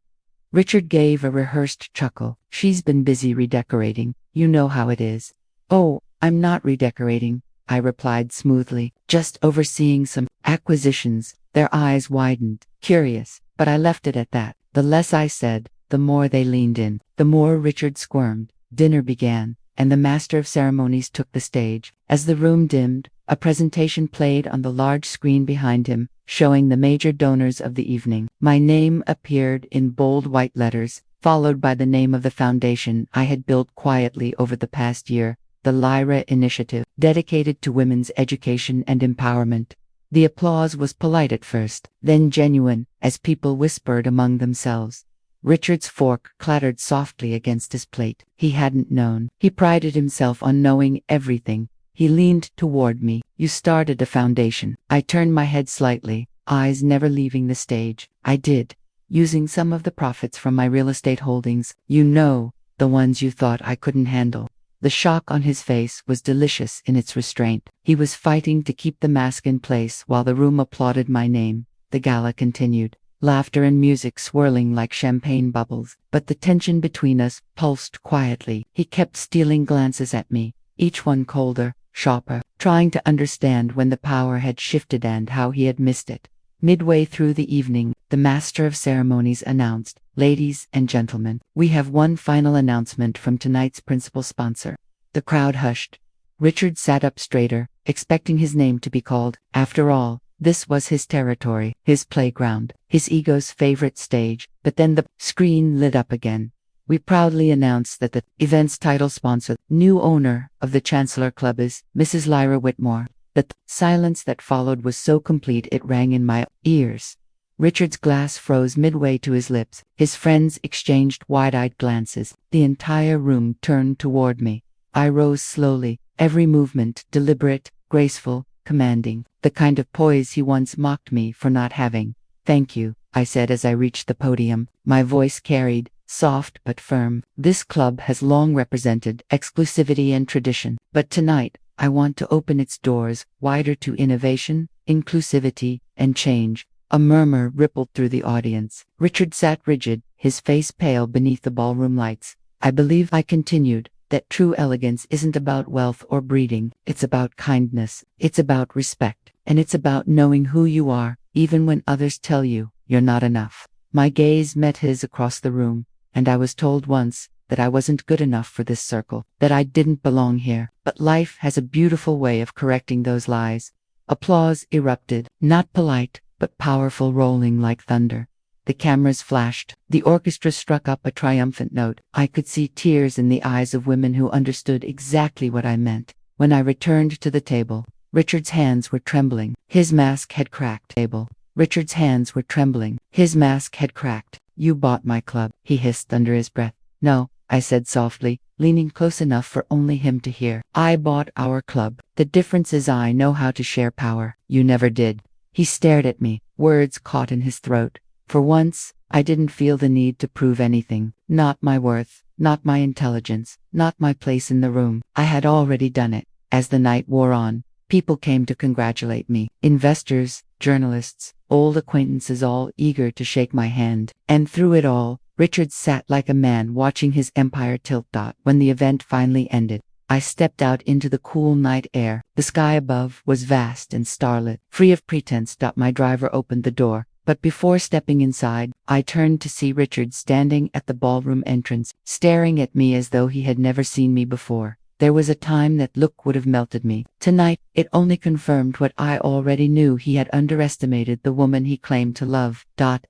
Richard gave a rehearsed chuckle. She's been busy redecorating. You know how it is. Oh, I'm not redecorating, I replied smoothly, just overseeing some acquisitions. Their eyes widened, curious, but I left it at that. The less I said, the more they leaned in, the more Richard squirmed. Dinner began, and the master of ceremonies took the stage. As the room dimmed, a presentation played on the large screen behind him, showing the major donors of the evening. My name appeared in bold white letters, followed by the name of the foundation I had built quietly over the past year, the Lyra Initiative, dedicated to women's education and empowerment. The applause was polite at first, then genuine, as people whispered among themselves. Richard's fork clattered softly against his plate. He hadn't known. He prided himself on knowing everything. He leaned toward me. You started a foundation. I turned my head slightly, eyes never leaving the stage. I did, using some of the profits from my real estate holdings. You know, the ones you thought I couldn't handle. The shock on his face was delicious in its restraint. He was fighting to keep the mask in place while the room applauded my name. The gala continued, laughter and music swirling like champagne bubbles, but the tension between us pulsed quietly. He kept stealing glances at me, each one colder, sharper, trying to understand when the power had shifted and how he had missed it. Midway through the evening, the master of ceremonies announced, ladies and gentlemen, we have one final announcement from tonight's principal sponsor. The crowd hushed. Richard sat up straighter, expecting his name to be called. After all, this was his territory, his playground, his ego's favorite stage. But then the screen lit up again. We proudly announced that the event's title sponsor, new owner of the Chancellor Club, is Mrs. Lyra Whitmore. The silence that followed was so complete it rang in my ears. Richard's glass froze midway to his lips. His friends exchanged wide-eyed glances. The entire room turned toward me. I rose slowly, every movement deliberate, graceful, commanding, the kind of poise he once mocked me for not having. Thank you, I said as I reached the podium. My voice carried, soft but firm. This club has long represented exclusivity and tradition, but tonight, I want to open its doors wider to innovation, inclusivity, and change. A murmur rippled through the audience. Richard sat rigid, his face pale beneath the ballroom lights. I believe, I continued, that true elegance isn't about wealth or breeding. It's about kindness. It's about respect. And it's about knowing who you are, even when others tell you you're not enough. My gaze met his across the room, and I was told once that I wasn't good enough for this circle, that I didn't belong here. But life has a beautiful way of correcting those lies. Applause erupted, not polite, but powerful, rolling like thunder. The cameras flashed. The orchestra struck up a triumphant note. I could see tears in the eyes of women who understood exactly what I meant. When I returned to the table, Richard's hands were trembling. His mask had cracked. Richard's hands were trembling. His mask had cracked. You bought my club, he hissed under his breath. No, I said softly, leaning close enough for only him to hear. I bought our club. The difference is I know how to share power. You never did. He stared at me, words caught in his throat. For once, I didn't feel the need to prove anything. Not my worth, not my intelligence, not my place in the room. I had already done it. As the night wore on, people came to congratulate me. Investors, journalists, old acquaintances, all eager to shake my hand. And through it all, Richard sat like a man watching his empire tilt. When the event finally ended, I stepped out into the cool night air. The sky above was vast and starlit, free of pretense. My driver opened the door, but before stepping inside, I turned to see Richard standing at the ballroom entrance, staring at me as though he had never seen me before. There was a time that look would have melted me. Tonight, it only confirmed what I already knew. He had underestimated the woman he claimed to love.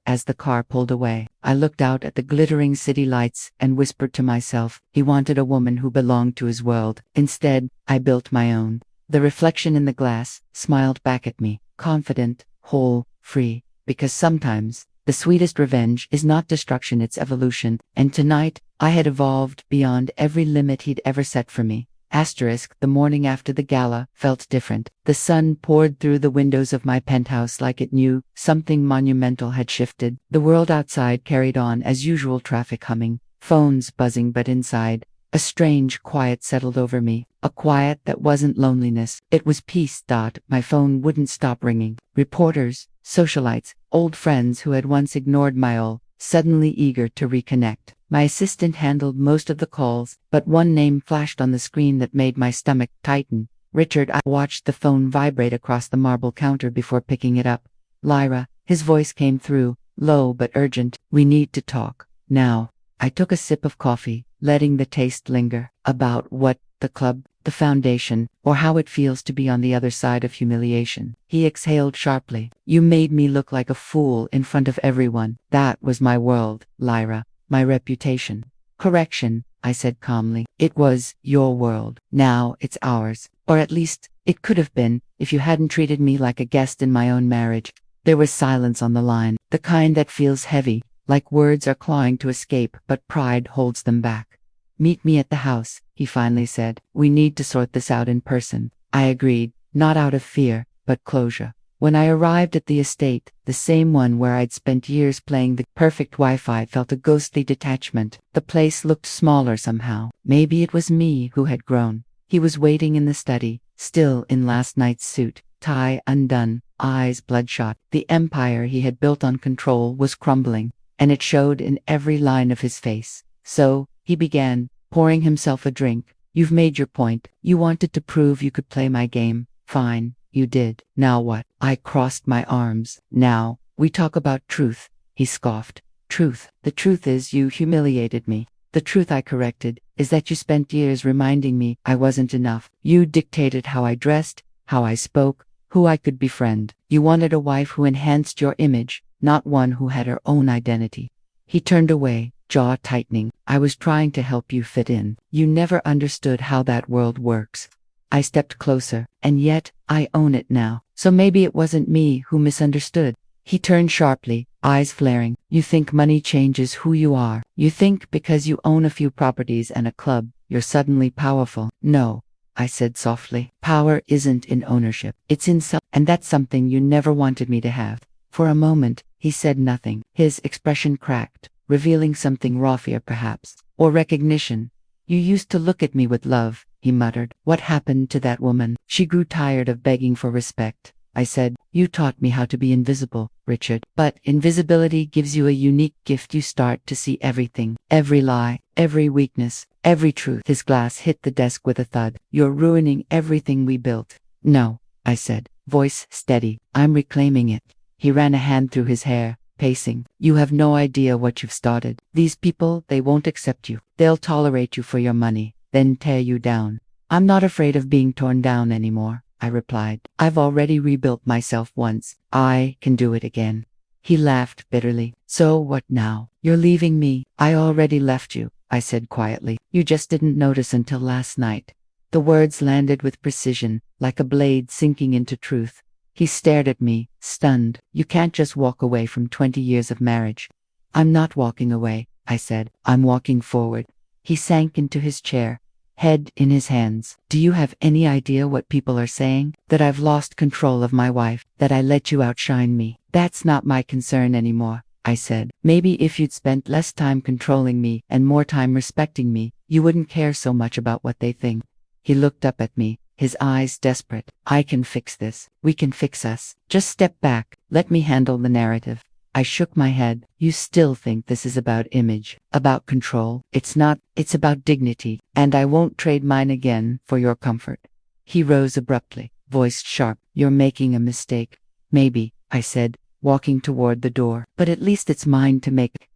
As the car pulled away, I looked out at the glittering city lights and whispered to myself, he wanted a woman who belonged to his world. Instead, I built my own. The reflection in the glass smiled back at me, confident, whole, free, because sometimes the sweetest revenge is not destruction, it's evolution, and tonight, I had evolved beyond every limit he'd ever set for me. The morning after the gala felt different. The sun poured through the windows of my penthouse like it knew something monumental had shifted. The world outside carried on as usual, traffic humming, phones buzzing, but inside, a strange quiet settled over me, a quiet that wasn't loneliness, it was peace. My phone wouldn't stop ringing. Reporters, socialites, old friends who had once ignored my all, suddenly eager to reconnect. My assistant handled most of the calls, but one name flashed on the screen that made my stomach tighten. Richard. I watched the phone vibrate across the marble counter before picking it up. Lyra, his voice came through, low but urgent. We need to talk. Now. I took a sip of coffee, letting the taste linger. About what? The club, the foundation, or how it feels to be on the other side of humiliation. He exhaled sharply. You made me look like a fool in front of everyone. That was my world, Lyra. My reputation. Correction, I said calmly. It was your world. Now it's ours. Or at least, it could have been, if you hadn't treated me like a guest in my own marriage. There was silence on the line, the kind that feels heavy, like words are clawing to escape, but pride holds them back. Meet me at the house, he finally said. We need to sort this out in person. I agreed, not out of fear, but closure. When I arrived at the estate, the same one where I'd spent years playing the perfect Wi-Fi, felt a ghostly detachment. The place looked smaller somehow. Maybe it was me who had grown. He was waiting in the study, still in last night's suit, tie undone, eyes bloodshot. The empire he had built on control was crumbling, and it showed in every line of his face. So, he began, pouring himself a drink. You've made your point. You wanted to prove you could play my game. Fine. You did. Now what? I crossed my arms. Now, we talk about truth, he scoffed. Truth. The truth is you humiliated me. The truth, I corrected, is that you spent years reminding me I wasn't enough. You dictated how I dressed, how I spoke, who I could befriend. You wanted a wife who enhanced your image, not one who had her own identity. He turned away, jaw tightening. I was trying to help you fit in. You never understood how that world works. I stepped closer, and yet, I own it now. So maybe it wasn't me who misunderstood. He turned sharply, eyes flaring. You think money changes who you are. You think because you own a few properties and a club, you're suddenly powerful. No, I said softly. Power isn't in ownership. It's in self, and that's something you never wanted me to have. For a moment, he said nothing. His expression cracked, revealing something raw, fear perhaps, or recognition. You used to look at me with love, he muttered. What happened to that woman? She grew tired of begging for respect. I said, you taught me how to be invisible, Richard. But invisibility gives you a unique gift. You start to see everything, every lie, every weakness, every truth. His glass hit the desk with a thud. You're ruining everything we built. No, I said, voice steady. I'm reclaiming it. He ran a hand through his hair, pacing. You have no idea what you've started. These people, they won't accept you. They'll tolerate you for your money, then tear you down. I'm not afraid of being torn down anymore, I replied. I've already rebuilt myself once. I can do it again. He laughed bitterly. So what now? You're leaving me. I already left you, I said quietly. You just didn't notice until last night. The words landed with precision, like a blade sinking into truth. He stared at me, stunned. You can't just walk away from 20 years of marriage. I'm not walking away, I said. I'm walking forward. He sank into his chair, head in his hands. Do you have any idea what people are saying? That I've lost control of my wife, that I let you outshine me. That's not my concern anymore, I said. Maybe if you'd spent less time controlling me and more time respecting me, you wouldn't care so much about what they think. He looked up at me, his eyes desperate. I can fix this. We can fix us. Just step back. Let me handle the narrative. I shook my head. You still think this is about image, about control. It's not. It's about dignity, and I won't trade mine again for your comfort. He rose abruptly, voice sharp. You're making a mistake. Maybe, I said, walking toward the door, but at least it's mine to make.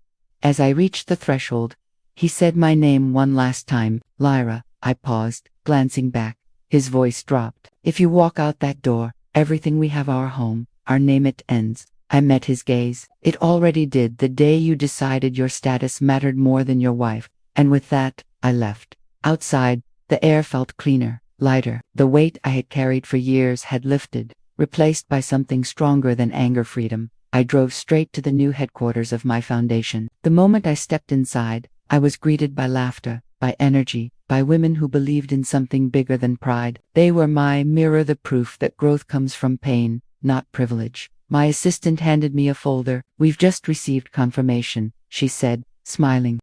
As I reached the threshold, he said my name one last time, Lyra, I paused, glancing back. His voice dropped. If you walk out that door, everything we have, our home, our name, it ends. I met his gaze. It already did the day you decided your status mattered more than your wife. And with that, I left. Outside, the air felt cleaner, lighter. The weight I had carried for years had lifted, replaced by something stronger than anger. Freedom. I drove straight to the new headquarters of my foundation. The moment I stepped inside, I was greeted by laughter, by energy, by women who believed in something bigger than pride. They were my mirror, the proof that growth comes from pain, not privilege. My assistant handed me a folder. We've just received confirmation, she said, smiling.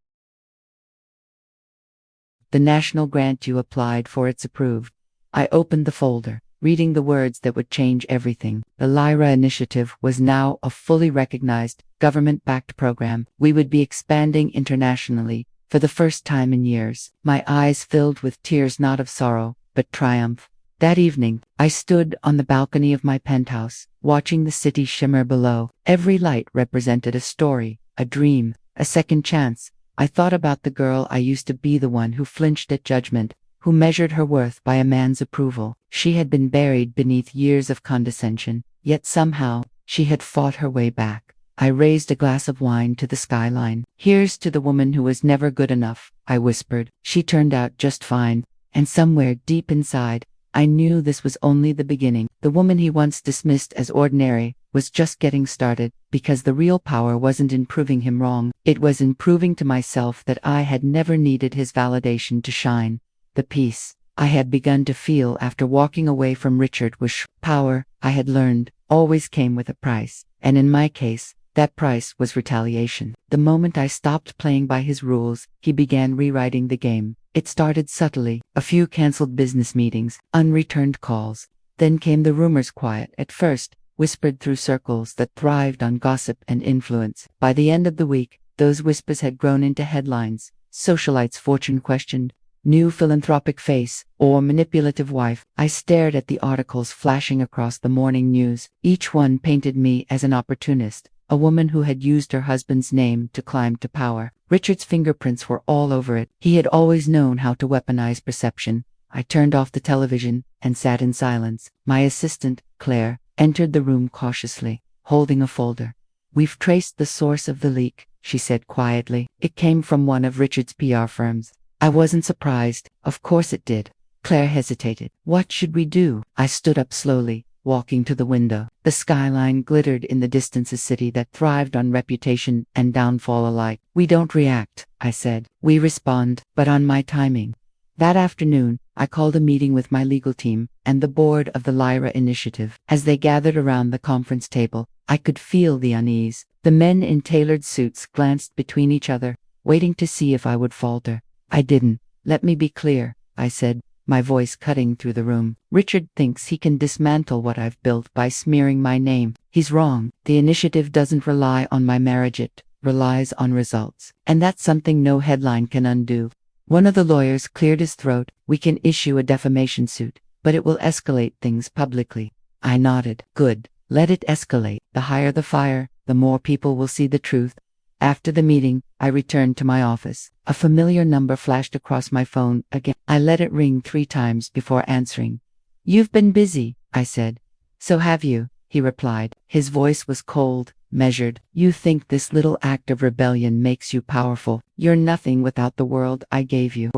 The national grant you applied for, it's approved. I opened the folder, reading the words that would change everything. The Lyra Initiative was now a fully recognized, government-backed program. We would be expanding internationally, for the first time in years. My eyes filled with tears, not of sorrow, but triumph. That evening, I stood on the balcony of my penthouse, watching the city shimmer below. Every light represented a story, a dream, a second chance. I thought about the girl I used to be, the one who flinched at judgment, who measured her worth by a man's approval. She had been buried beneath years of condescension, yet somehow, she had fought her way back. I raised a glass of wine to the skyline. Here's to the woman who was never good enough, I whispered. She turned out just fine, and somewhere deep inside, I knew this was only the beginning. The woman he once dismissed as ordinary was just getting started, because the real power wasn't in proving him wrong. It was in proving to myself that I had never needed his validation to shine. The peace I had begun to feel after walking away from Richard was power, I had learned, always came with a price. And in my case, that price was retaliation. The moment I stopped playing by his rules, he began rewriting the game. It started subtly, a few cancelled business meetings, unreturned calls. Then came the rumors, quiet at first, whispered through circles that thrived on gossip and influence. By the end of the week, those whispers had grown into headlines. Socialite's fortune questioned, new philanthropic face, or manipulative wife. I stared at the articles flashing across the morning news. Each one painted me as an opportunist, a woman who had used her husband's name to climb to power. Richard's fingerprints were all over it. He had always known how to weaponize perception. I turned off the television and sat in silence. My assistant, Claire, entered the room cautiously, holding a folder. We've traced the source of the leak, she said quietly. It came from one of Richard's PR firms. I wasn't surprised. Of course it did. Claire hesitated. What should we do? I stood up slowly, walking to the window. The skyline glittered in the distance, a city that thrived on reputation and downfall alike. We don't react, I said. We respond, but on my timing. That afternoon, I called a meeting with my legal team and the board of the Lyra Initiative. As they gathered around the conference table, I could feel the unease. The men in tailored suits glanced between each other, waiting to see if I would falter. I didn't. Let me be clear, I said, my voice cutting through the room. Richard thinks he can dismantle what I've built by smearing my name. He's wrong. The initiative doesn't rely on my marriage, it relies on results. And that's something no headline can undo. One of the lawyers cleared his throat. We can issue a defamation suit, but it will escalate things publicly. I nodded. Good. Let it escalate. The higher the fire, the more people will see the truth. After the meeting, I returned to my office. A familiar number flashed across my phone again. I let it ring 3 times before answering. You've been busy, I said. So have you, he replied. His voice was cold, measured. You think this little act of rebellion makes you powerful. You're nothing without the world I gave you.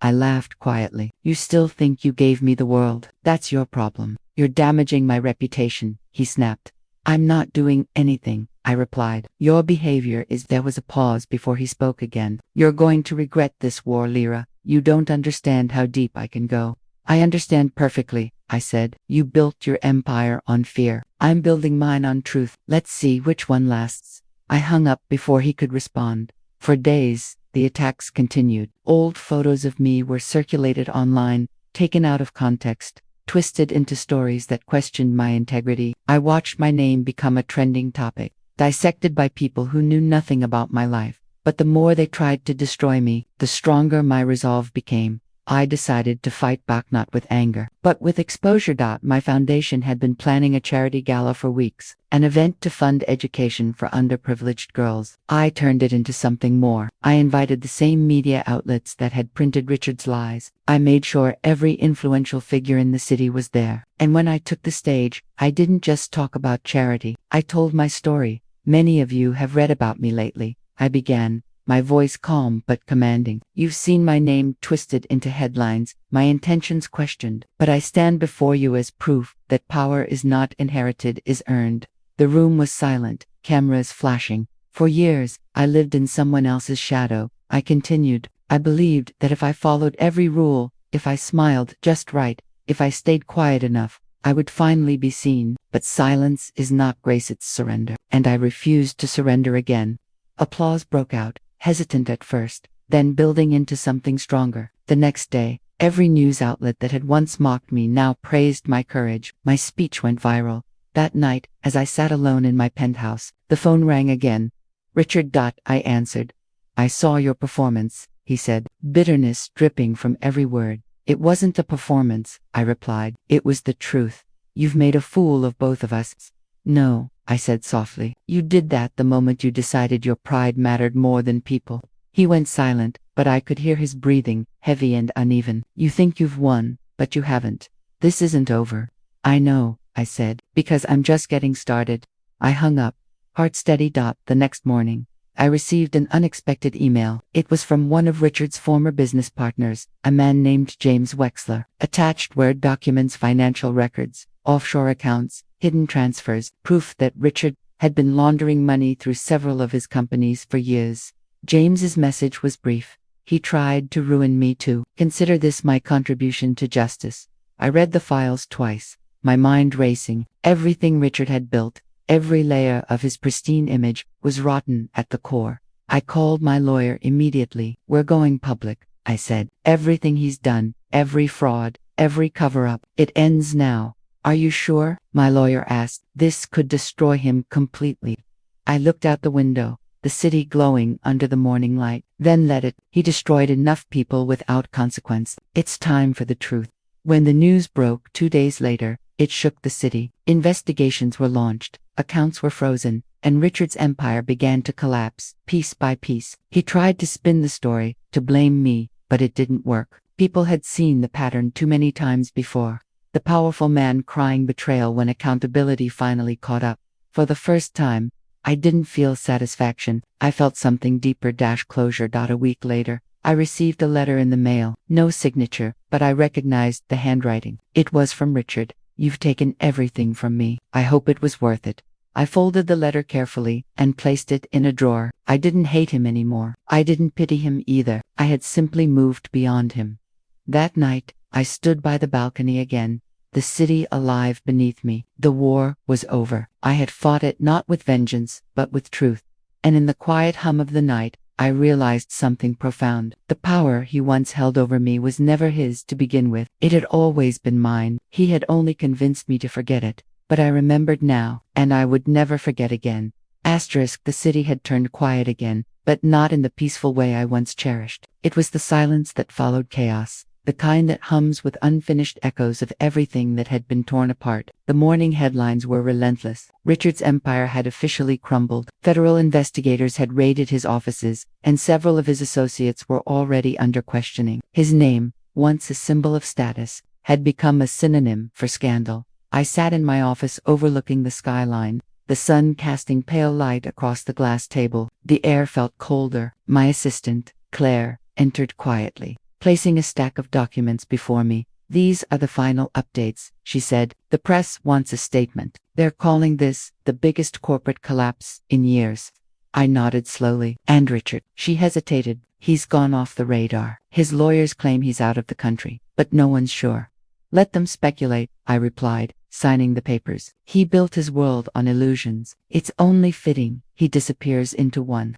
I laughed quietly. You still think you gave me the world. That's your problem. You're damaging my reputation, he snapped. I'm not doing anything, I replied. Your behavior is. There was a pause before he spoke again. You're going to regret this war, Lyra. You don't understand how deep I can go. I understand perfectly, I said. You built your empire on fear. I'm building mine on truth. Let's see which one lasts. I hung up before he could respond. For days, the attacks continued. Old photos of me were circulated online, taken out of context, twisted into stories that questioned my integrity. I watched my name become a trending topic, dissected by people who knew nothing about my life. But the more they tried to destroy me, the stronger my resolve became. I decided to fight back not with anger, but with exposure. My foundation had been planning a charity gala for weeks, an event to fund education for underprivileged girls. I turned it into something more. I invited the same media outlets that had printed Richard's lies. I made sure every influential figure in the city was there. And when I took the stage, I didn't just talk about charity. I told my story. Many of you have read about me lately, I began, my voice calm but commanding. You've seen my name twisted into headlines, my intentions questioned, but I stand before you as proof that power is not inherited, is earned. The room was silent, cameras flashing. For years, I lived in someone else's shadow. I continued. I believed that if I followed every rule, if I smiled just right, if I stayed quiet enough, I would finally be seen. But silence is not grace, it's surrender. And I refused to surrender again. Applause broke out, hesitant at first, then building into something stronger. The next day, every news outlet that had once mocked me now praised my courage. My speech went viral. That night, as I sat alone in my penthouse, the phone rang again. Richard. I answered. I saw your performance, he said, bitterness dripping from every word. It wasn't a performance, I replied. It was the truth. You've made a fool of both of us. No, I said softly. You did that the moment you decided your pride mattered more than people. He went silent, but I could hear his breathing, heavy and uneven. You think you've won, but you haven't. This isn't over. I know, I said, because I'm just getting started. I hung up. Heart steady. The next morning, I received an unexpected email. It was from one of Richard's former business partners, a man named James Wexler. Attached Word documents, financial records, offshore accounts, hidden transfers, proof that Richard had been laundering money through several of his companies for years. James's message was brief. He tried to ruin me too. Consider this my contribution to justice. I read the files twice, my mind racing. Everything Richard had built, every layer of his pristine image, was rotten at the core. I called my lawyer immediately. We're going public, I said. Everything he's done, every fraud, every cover-up, it ends now. Are you sure? My lawyer asked. This could destroy him completely. I looked out the window, the city glowing under the morning light. Then let it. He destroyed enough people without consequence. It's time for the truth. When the news broke 2 days later, it shook the city. Investigations were launched, accounts were frozen, and Richard's empire began to collapse, piece by piece. He tried to spin the story, to blame me, but it didn't work. People had seen the pattern too many times before. The powerful man crying betrayal when accountability finally caught up. For the first time, I didn't feel satisfaction. I felt something deeper. Closure. A week later, I received a letter in the mail. No signature, but I recognized the handwriting. It was from Richard. You've taken everything from me. I hope it was worth it. I folded the letter carefully and placed it in a drawer. I didn't hate him anymore. I didn't pity him either. I had simply moved beyond him. That night, I stood by the balcony again, the city alive beneath me. The war was over. I had fought it not with vengeance, but with truth. And in the quiet hum of the night, I realized something profound. The power he once held over me was never his to begin with. It had always been mine. He had only convinced me to forget it. But I remembered now, and I would never forget again. The city had turned quiet again, but not in the peaceful way I once cherished. It was the silence that followed chaos, the kind that hums with unfinished echoes of everything that had been torn apart. The morning headlines were relentless. Richard's empire had officially crumbled. Federal investigators had raided his offices, and several of his associates were already under questioning. His name, once a symbol of status, had become a synonym for scandal. I sat in my office overlooking the skyline, the sun casting pale light across the glass table. The air felt colder. My assistant, Claire, entered quietly, placing a stack of documents before me. These are the final updates, she said. The press wants a statement. They're calling this the biggest corporate collapse in years. I nodded slowly. And Richard? She hesitated. He's gone off the radar. His lawyers claim he's out of the country, but no one's sure. Let them speculate, I replied, signing the papers. He built his world on illusions. It's only fitting he disappears into one.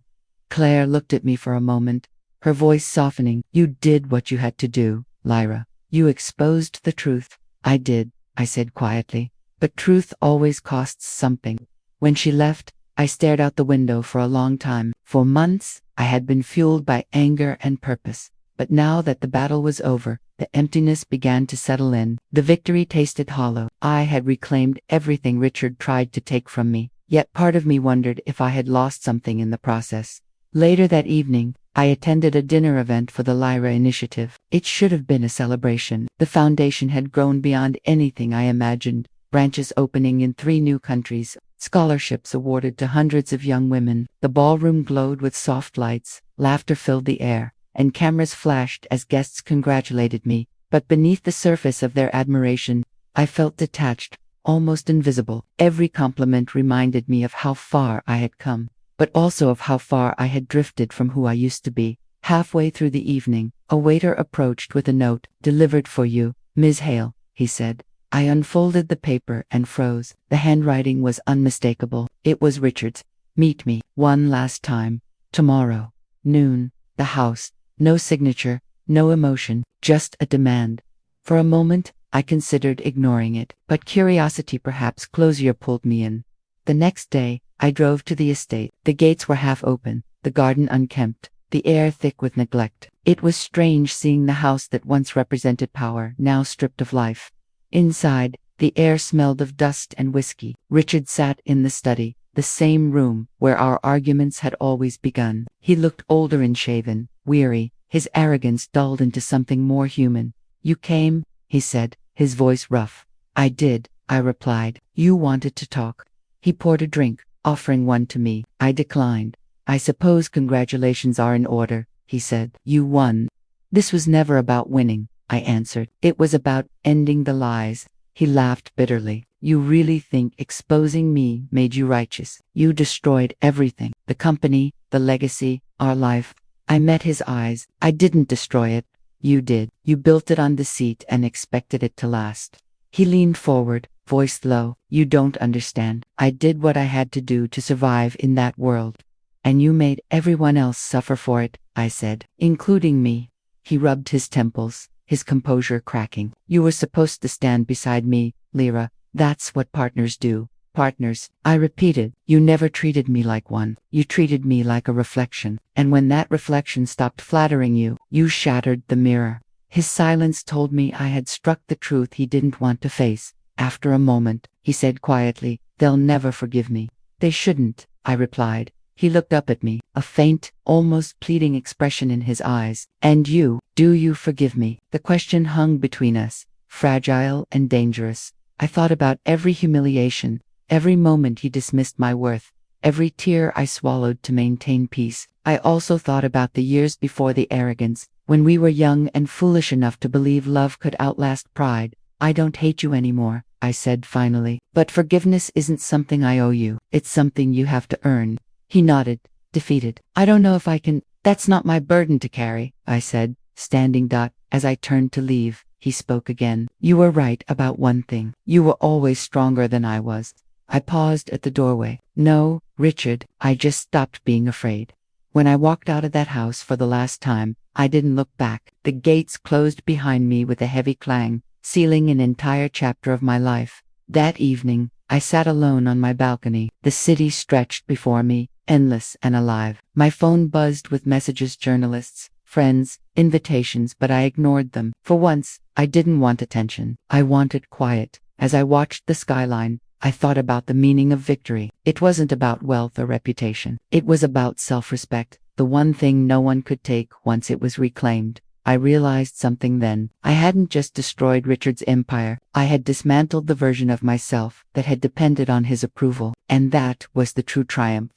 Claire looked at me for a moment, her voice softening. You did what you had to do, Lyra. You exposed the truth. I did, I said quietly. But truth always costs something. When she left, I stared out the window for a long time. For months, I had been fueled by anger and purpose. But now that the battle was over, The emptiness began to settle in. The victory tasted hollow. I had reclaimed everything Richard tried to take from me, yet part of me wondered if I had lost something in the process. Later that evening, I attended a dinner event for the Lyra Initiative. It should have been a celebration. The foundation had grown beyond anything I imagined. Branches opening in 3 new countries, scholarships awarded to hundreds of young women. The ballroom glowed with soft lights, laughter filled the air, and cameras flashed as guests congratulated me. But beneath the surface of their admiration, I felt detached, almost invisible. Every compliment reminded me of how far I had come, but also of how far I had drifted from who I used to be. Halfway through the evening, a waiter approached with a note. "Delivered for you, Ms. Hale," he said. I unfolded the paper and froze. The handwriting was unmistakable. It was Richard's. "Meet me one last time. Tomorrow. Noon. The house." No signature, no emotion, just a demand. For a moment, I considered ignoring it, but curiosity, perhaps closure, pulled me in. The next day, I drove to the estate. The gates were half open, the garden unkempt, the air thick with neglect. It was strange seeing the house that once represented power, now stripped of life. Inside, the air smelled of dust and whiskey. Richard sat in the study, the same room where our arguments had always begun. He looked older and shaven, weary, his arrogance dulled into something more human. "You came," he said, his voice rough. "I did," I replied. "You wanted to talk." He poured a drink, offering one to me. I declined. "I suppose congratulations are in order," he said. "You won." "This was never about winning," I answered. "It was about ending the lies." He laughed bitterly. "You really think exposing me made you righteous? You destroyed everything. The company, the legacy, our life." I met his eyes. "I didn't destroy it. You did. You built it on deceit and expected it to last." He leaned forward, voice low. "You don't understand. I did what I had to do to survive in that world. And you made everyone else suffer for it," I said. "Including me." He rubbed his temples, his composure cracking. "You were supposed to stand beside me, Lyra. That's what partners do. Partners." I repeated. "You never treated me like one. You treated me like a reflection. And when that reflection stopped flattering you, you shattered the mirror." His silence told me I had struck the truth he didn't want to face. After a moment, he said quietly, "They'll never forgive me." "They shouldn't," I replied. He looked up at me, a faint, almost pleading expression in his eyes. "And you, do you forgive me?" The question hung between us, fragile and dangerous. I thought about every humiliation, every moment he dismissed my worth, every tear I swallowed to maintain peace. I also thought about the years before the arrogance, when we were young and foolish enough to believe love could outlast pride. "I don't hate you anymore," I said finally. "But forgiveness isn't something I owe you. It's something you have to earn." He nodded, defeated. "I don't know if I can. That's not my burden to carry," I said, standing. As I turned to leave, he spoke again. "You were right about one thing. You were always stronger than I was." I paused at the doorway. "No, Richard, I just stopped being afraid." When I walked out of that house for the last time, I didn't look back. The gates closed behind me with a heavy clang, sealing an entire chapter of my life. That evening, I sat alone on my balcony. The city stretched before me, endless and alive. My phone buzzed with messages, journalists, friends, invitations, but I ignored them. For once, I didn't want attention. I wanted quiet. As I watched the skyline, I thought about the meaning of victory. It wasn't about wealth or reputation. It was about self-respect, the one thing no one could take once it was reclaimed. I realized something then. I hadn't just destroyed Richard's empire. I had dismantled the version of myself that had depended on his approval. And that was the true triumph.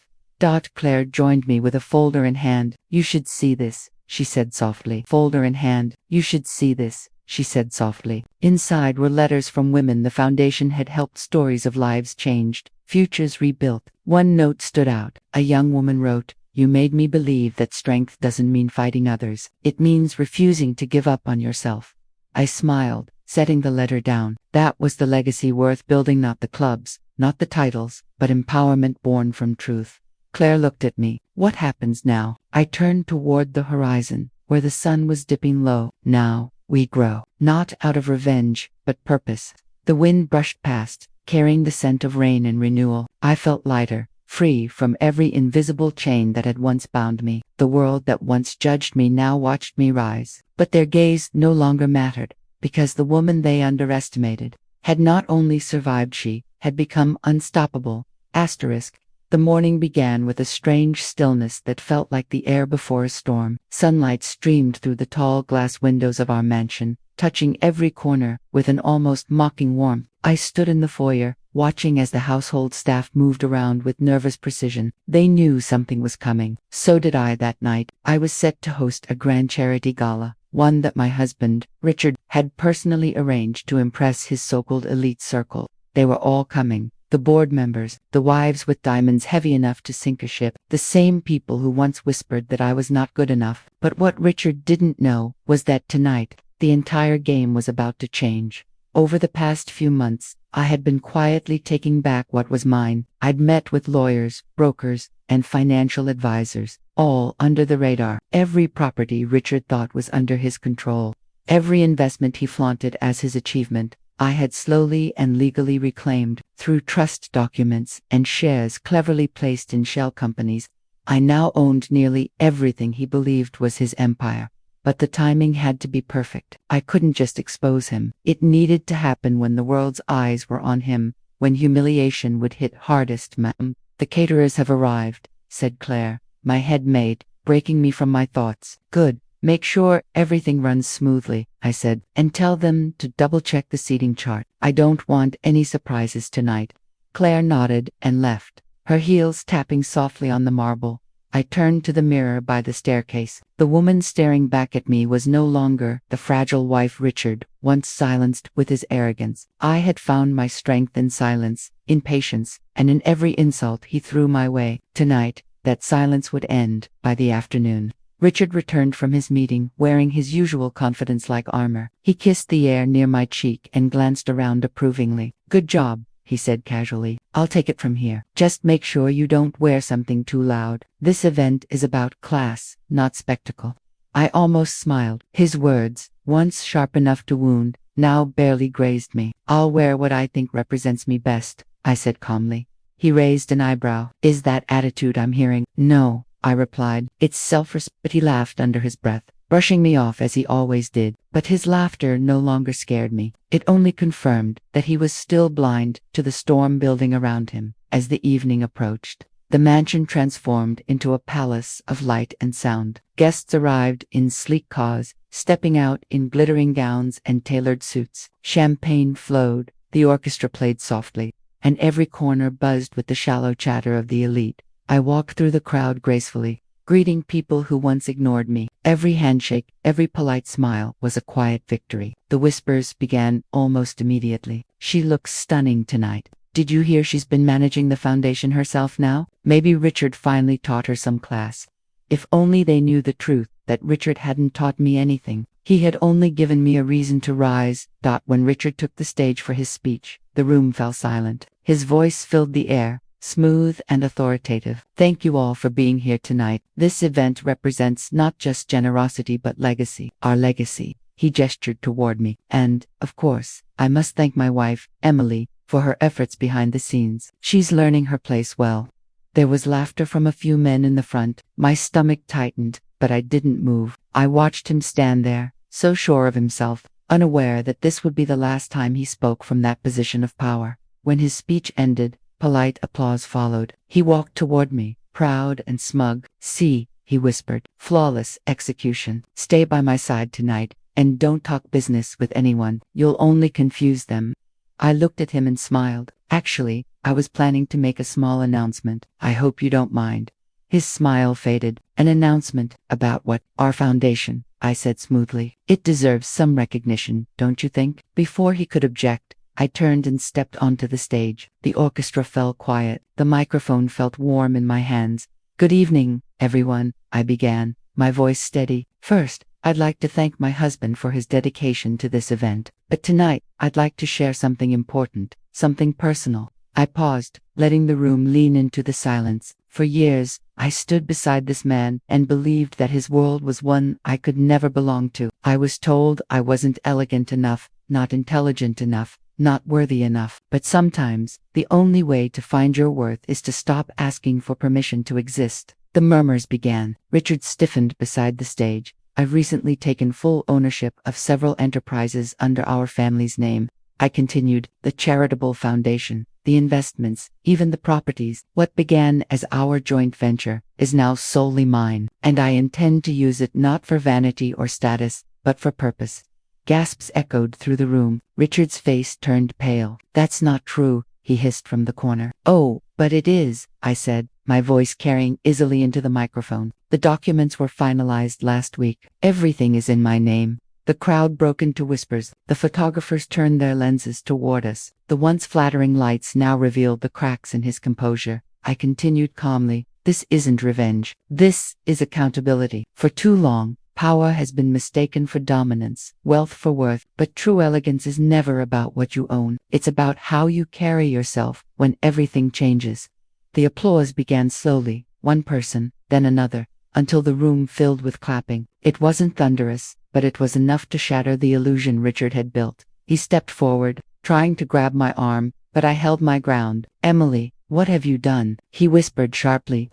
Claire joined me with a folder in hand. "You should see this," she said softly. Folder in hand. "You should see this," she said softly. Inside were letters from women the foundation had helped, stories of lives changed, futures rebuilt. One note stood out. A young woman wrote, "You made me believe that strength doesn't mean fighting others. It means refusing to give up on yourself." I smiled, setting the letter down. That was the legacy worth building, not the clubs, not the titles, but empowerment born from truth. Claire looked at me. "What happens now?" I turned toward the horizon, where the sun was dipping low. "Now, we grow. Not out of revenge, but purpose." The wind brushed past, carrying the scent of rain and renewal. I felt lighter, free from every invisible chain that had once bound me. The world that once judged me now watched me rise. But their gaze no longer mattered, because the woman they underestimated had not only survived, she had become unstoppable. Asterisk. The morning began with a strange stillness that felt like the air before a storm. Sunlight streamed through the tall glass windows of our mansion, touching every corner with an almost mocking warmth. I stood in the foyer, watching as the household staff moved around with nervous precision. They knew something was coming. So did I. That night, I was set to host a grand charity gala, one that my husband, Richard, had personally arranged to impress his so-called elite circle. They were all coming. The board members, the wives with diamonds heavy enough to sink a ship, the same people who once whispered that I was not good enough. But what Richard didn't know was that tonight, the entire game was about to change. Over the past few months, I had been quietly taking back what was mine. I'd met with lawyers, brokers, and financial advisors, all under the radar. Every property Richard thought was under his control, every investment he flaunted as his achievement, I had slowly and legally reclaimed through trust documents and shares cleverly placed in shell companies. I now owned nearly everything he believed was his empire. But the timing had to be perfect. I couldn't just expose him. It needed to happen when the world's eyes were on him, when humiliation would hit hardest. "Ma'am, the caterers have arrived," said Claire, my head maid, breaking me from my thoughts. "Good. Make sure everything runs smoothly," I said, "and tell them to double-check the seating chart. I don't want any surprises tonight." Claire nodded and left, her heels tapping softly on the marble. I turned to the mirror by the staircase. The woman staring back at me was no longer the fragile wife Richard once silenced with his arrogance. I had found my strength in silence, in patience, and in every insult he threw my way. Tonight, that silence would end by the afternoon. Richard returned from his meeting, wearing his usual confidence-like armor. He kissed the air near my cheek and glanced around approvingly. "Good job," he said casually. "I'll take it from here. Just make sure you don't wear something too loud. This event is about class, not spectacle." I almost smiled. His words, once sharp enough to wound, now barely grazed me. "I'll wear what I think represents me best," I said calmly. He raised an eyebrow. "Is that attitude I'm hearing?" "No," I replied. "It's self-respect." But he laughed under his breath, brushing me off as he always did. But his laughter no longer scared me. It only confirmed that he was still blind to the storm building around him. As the evening approached, the mansion transformed into a palace of light and sound. Guests arrived in sleek cars, stepping out in glittering gowns and tailored suits. Champagne flowed, the orchestra played softly, and every corner buzzed with the shallow chatter of the elite. I walked through the crowd gracefully, greeting people who once ignored me. Every handshake, every polite smile was a quiet victory. The whispers began almost immediately. "She looks stunning tonight. Did you hear she's been managing the foundation herself now? Maybe Richard finally taught her some class." If only they knew the truth, that Richard hadn't taught me anything. He had only given me a reason to rise. When Richard took the stage for his speech, the room fell silent. His voice filled the air, smooth and authoritative. "Thank you all for being here tonight. This event represents not just generosity but legacy. Our legacy." He gestured toward me. "And, of course, I must thank my wife, Emily, for her efforts behind the scenes. She's learning her place well." There was laughter from a few men in the front. My stomach tightened, but I didn't move. I watched him stand there, so sure of himself, unaware that this would be the last time he spoke from that position of power. When his speech ended, polite applause followed. He walked toward me, proud and smug. "See," he whispered, "flawless execution. Stay by my side tonight, and don't talk business with anyone. You'll only confuse them." I looked at him and smiled. "Actually, I was planning to make a small announcement. I hope you don't mind." His smile faded. "An announcement about what?" "Our foundation," I said smoothly. "It deserves some recognition, don't you think?" Before he could object, I turned and stepped onto the stage. The orchestra fell quiet. The microphone felt warm in my hands. "Good evening, everyone," I began, my voice steady. "First, I'd like to thank my husband for his dedication to this event. But tonight, I'd like to share something important, something personal." I paused, letting the room lean into the silence. For years, I stood beside this man and believed that his world was one I could never belong to. I was told I wasn't elegant enough, not intelligent enough, not worthy enough. But sometimes, the only way to find your worth is to stop asking for permission to exist. The murmurs began. Richard stiffened beside the stage. I've recently taken full ownership of several enterprises under our family's name. I continued, the charitable foundation, the investments, even the properties. What began as our joint venture is now solely mine, and I intend to use it not for vanity or status, but for purpose. Gasps echoed through the room. Richard's face turned pale. That's not true, he hissed from the corner. Oh, but it is, I said, my voice carrying easily into the microphone. The documents were finalized last week. Everything is in my name. The crowd broke into whispers. The photographers turned their lenses toward us. The once flattering lights now revealed the cracks in his composure. I continued calmly, this isn't revenge. This is accountability. For too long, power has been mistaken for dominance, wealth for worth, but true elegance is never about what you own. It's about how you carry yourself when everything changes. The applause began slowly, one person, then another, until the room filled with clapping. It wasn't thunderous, but it was enough to shatter the illusion Richard had built. He stepped forward, trying to grab my arm, but I held my ground. Emily, what have you done? He whispered sharply.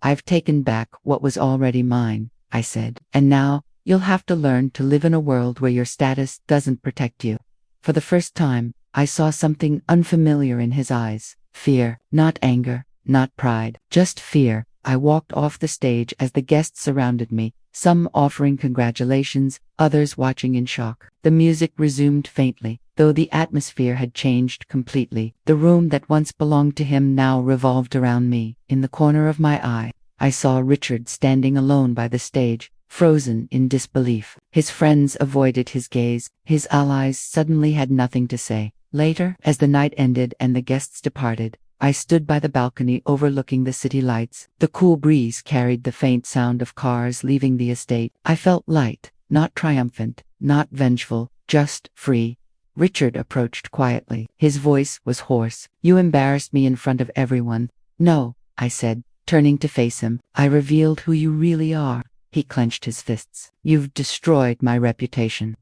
I've taken back what was already mine, I said. And now, you'll have to learn to live in a world where your status doesn't protect you. For the first time, I saw something unfamiliar in his eyes. Fear, not anger, not pride, just fear. I walked off the stage as the guests surrounded me, some offering congratulations, others watching in shock. The music resumed faintly, though the atmosphere had changed completely. The room that once belonged to him now revolved around me. In the corner of my eye, I saw Richard standing alone by the stage, frozen in disbelief. His friends avoided his gaze. His allies suddenly had nothing to say. Later, as the night ended and the guests departed, I stood by the balcony overlooking the city lights. The cool breeze carried the faint sound of cars leaving the estate. I felt light, not triumphant, not vengeful, just free. Richard approached quietly. His voice was hoarse. You embarrassed me in front of everyone. No, I said, turning to face him. I revealed who you really are. He clenched his fists. You've destroyed my reputation.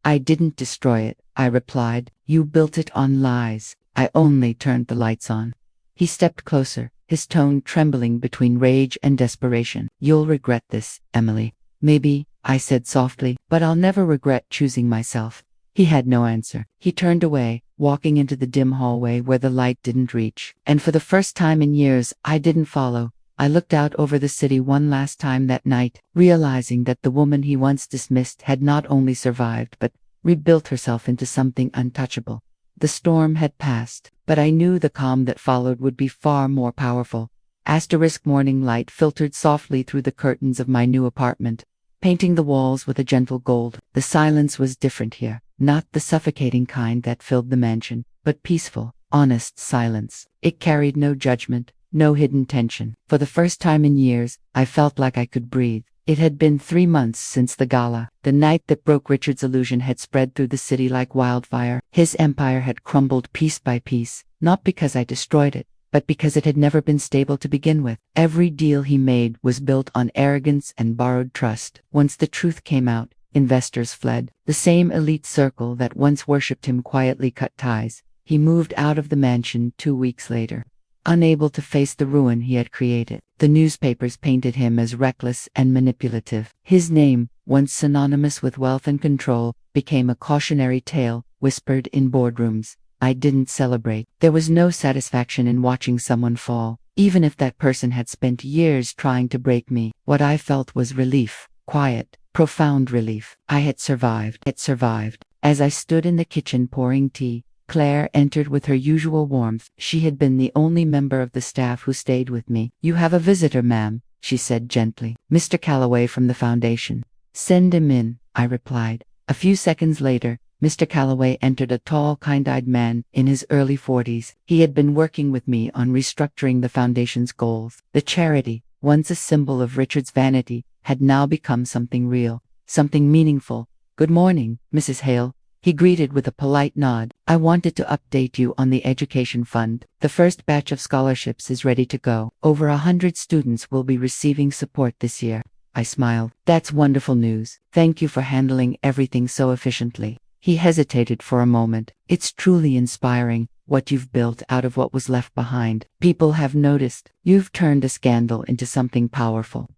I didn't destroy it, I replied. You built it on lies. I only turned the lights on. He stepped closer, his tone trembling between rage and desperation. You'll regret this, Emily. Maybe, I said softly, but I'll never regret choosing myself. He had no answer. He turned away, walking into the dim hallway where the light didn't reach. And for the first time in years, I didn't follow. I looked out over the city one last time that night, realizing that the woman he once dismissed had not only survived but rebuilt herself into something untouchable. The storm had passed, but I knew the calm that followed would be far more powerful. Asterisk morning light filtered softly through the curtains of my new apartment, painting the walls with a gentle gold. The silence was different here, not the suffocating kind that filled the mansion, but peaceful, honest silence. It carried no judgment, no hidden tension. For the first time in years, I felt like I could breathe. It had been 3 months since the gala. The night that broke Richard's illusion had spread through the city like wildfire. His empire had crumbled piece by piece, not because I destroyed it, but because it had never been stable to begin with. Every deal he made was built on arrogance and borrowed trust. Once the truth came out, investors fled. The same elite circle that once worshipped him quietly cut ties. He moved out of the mansion 2 weeks later, unable to face the ruin he had created. The newspapers painted him as reckless and manipulative. His name, once synonymous with wealth and control, became a cautionary tale, whispered in boardrooms. I didn't celebrate. There was no satisfaction in watching someone fall, even if that person had spent years trying to break me. What I felt was relief, quiet, profound relief. I had survived. As I stood in the kitchen pouring tea, Claire entered with her usual warmth. She had been the only member of the staff who stayed with me. You have a visitor, ma'am, she said gently. Mr. Calloway from the foundation. Send him in, I replied. A few seconds later, Mr. Calloway entered, a tall, kind-eyed man in his early 40s. He had been working with me on restructuring the foundation's goals. The charity, once a symbol of Richard's vanity, had now become something real, something meaningful. Good morning, Mrs. Hale, he greeted with a polite nod. I wanted to update you on the education fund. The first batch of scholarships is ready to go. Over 100 students will be receiving support this year. I smiled. That's wonderful news. Thank you for handling everything so efficiently. He hesitated for a moment. It's truly inspiring, what you've built out of what was left behind. People have noticed. You've turned a scandal into something powerful.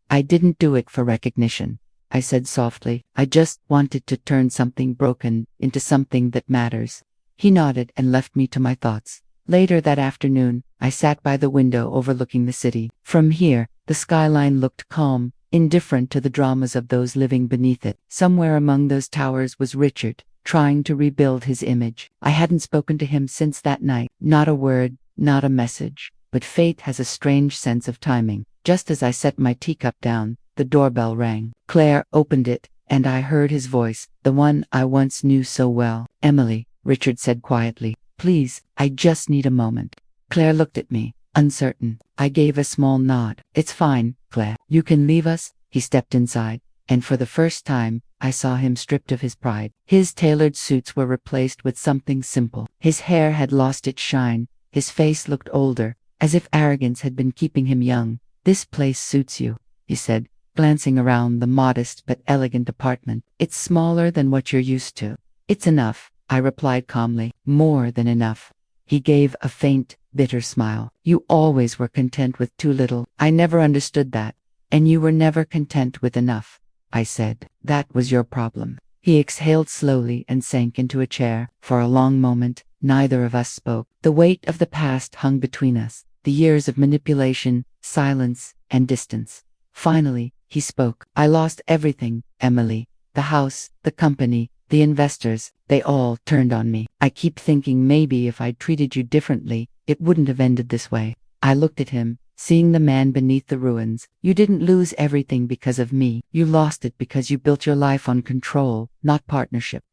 I didn't do it for recognition, I said softly. I just wanted to turn something broken into something that matters. He nodded and left me to my thoughts. Later that afternoon, I sat by the window overlooking the city. From here, the skyline looked calm, indifferent to the dramas of those living beneath it. Somewhere among those towers was Richard, trying to rebuild his image. I hadn't spoken to him since that night. Not a word, not a message. But fate has a strange sense of timing. Just as I set my teacup down, the doorbell rang. Claire opened it, and I heard his voice, the one I once knew so well. "Emily," Richard said quietly, "please, I just need a moment." Claire looked at me, uncertain. I gave a small nod. "It's fine, Claire. You can leave us." He stepped inside, and for the first time, I saw him stripped of his pride. His tailored suits were replaced with something simple. His hair had lost its shine. His face looked older, as if arrogance had been keeping him young. "This place suits you," he said, glancing around the modest but elegant apartment. "It's smaller than what you're used to." "It's enough," I replied calmly. "More than enough." He gave a faint, bitter smile. "You always were content with too little. I never understood that. And you were never content with enough," I said. "That was your problem." He exhaled slowly and sank into a chair. For a long moment, neither of us spoke. The weight of the past hung between us, the years of manipulation, silence, and distance. Finally, he spoke. "I lost everything, Emily. The house, the company, the investors, they all turned on me. I keep thinking maybe if I'd treated you differently, it wouldn't have ended this way." I looked at him, seeing the man beneath the ruins. "You didn't lose everything because of me. You lost it because you built your life on control, not partnership."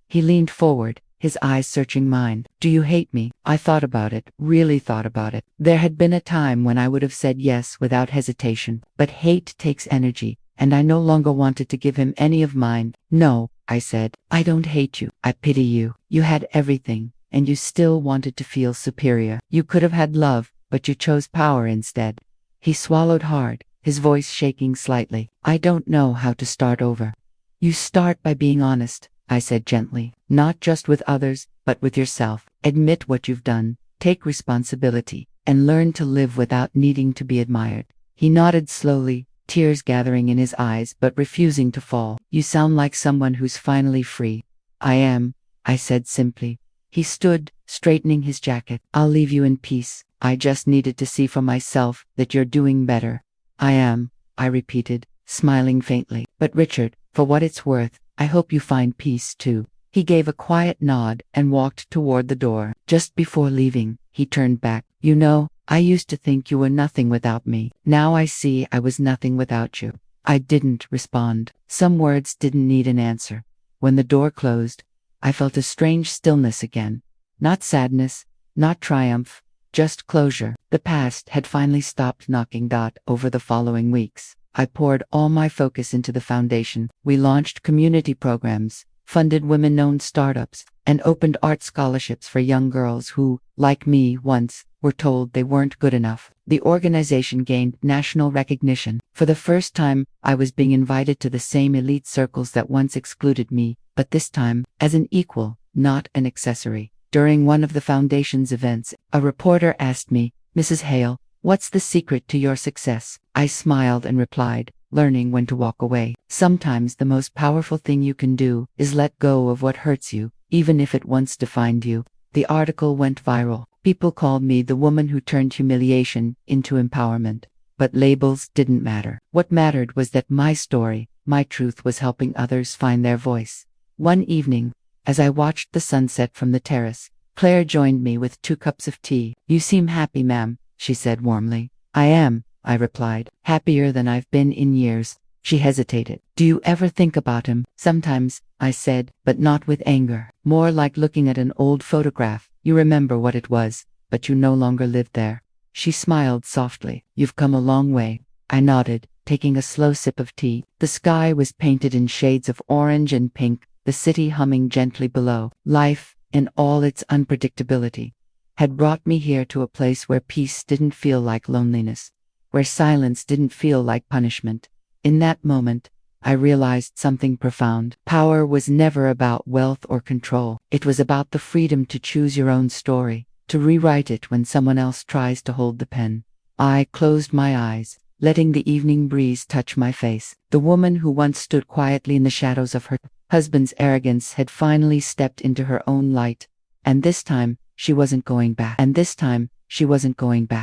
He leaned forward, his eyes searching mine. "Do you hate me?" I thought about it, really thought about it. There had been a time when I would have said yes without hesitation. But hate takes energy, and I no longer wanted to give him any of mine. "No," I said. "I don't hate you. I pity you. You had everything, and you still wanted to feel superior. You could have had love, but you chose power instead." He swallowed hard, his voice shaking slightly. "I don't know how to start over." "You start by being honest," I said gently. "Not just with others, but with yourself. Admit what you've done, take responsibility, and learn to live without needing to be admired." He nodded slowly, tears gathering in his eyes but refusing to fall. "You sound like someone who's finally free." "I am," I said simply. He stood, straightening his jacket. "I'll leave you in peace. I just needed to see for myself that you're doing better." "I am," I repeated, smiling faintly. "But Richard, for what it's worth, I hope you find peace too." He gave a quiet nod and walked toward the door. Just before leaving, he turned back. "You know, I used to think you were nothing without me. Now I see I was nothing without you." I didn't respond. Some words didn't need an answer. When the door closed, I felt a strange stillness again. Not sadness, not triumph, just closure. The past had finally stopped knocking. Over the following weeks, I poured all my focus into the foundation. We launched community programs, funded women-owned startups, and opened art scholarships for young girls who, like me once, were told they weren't good enough. The organization gained national recognition. For the first time, I was being invited to the same elite circles that once excluded me, but this time, as an equal, not an accessory. During one of the foundation's events, a reporter asked me, "Mrs. Hale, what's the secret to your success?" I smiled and replied, "Learning when to walk away. Sometimes the most powerful thing you can do is let go of what hurts you, even if it once defined you." The article went viral. People called me the woman who turned humiliation into empowerment. But labels didn't matter. What mattered was that my story, my truth, was helping others find their voice. One evening, as I watched the sunset from the terrace, Claire joined me with 2 cups of tea. "You seem happy, ma'am," she said warmly. "I am," I replied, "happier than I've been in years." She hesitated. "Do you ever think about him?" "Sometimes," I said, "but not with anger. More like looking at an old photograph. You remember what it was, but you no longer live there." She smiled softly. "You've come a long way." I nodded, taking a slow sip of tea. The sky was painted in shades of orange and pink, the city humming gently below. Life, in all its unpredictability, had brought me here to a place where peace didn't feel like loneliness, where silence didn't feel like punishment. In that moment, I realized something profound. Power was never about wealth or control. It was about the freedom to choose your own story, to rewrite it when someone else tries to hold the pen. I closed my eyes, letting the evening breeze touch my face. The woman who once stood quietly in the shadows of her husband's arrogance had finally stepped into her own light, and this time she wasn't going back.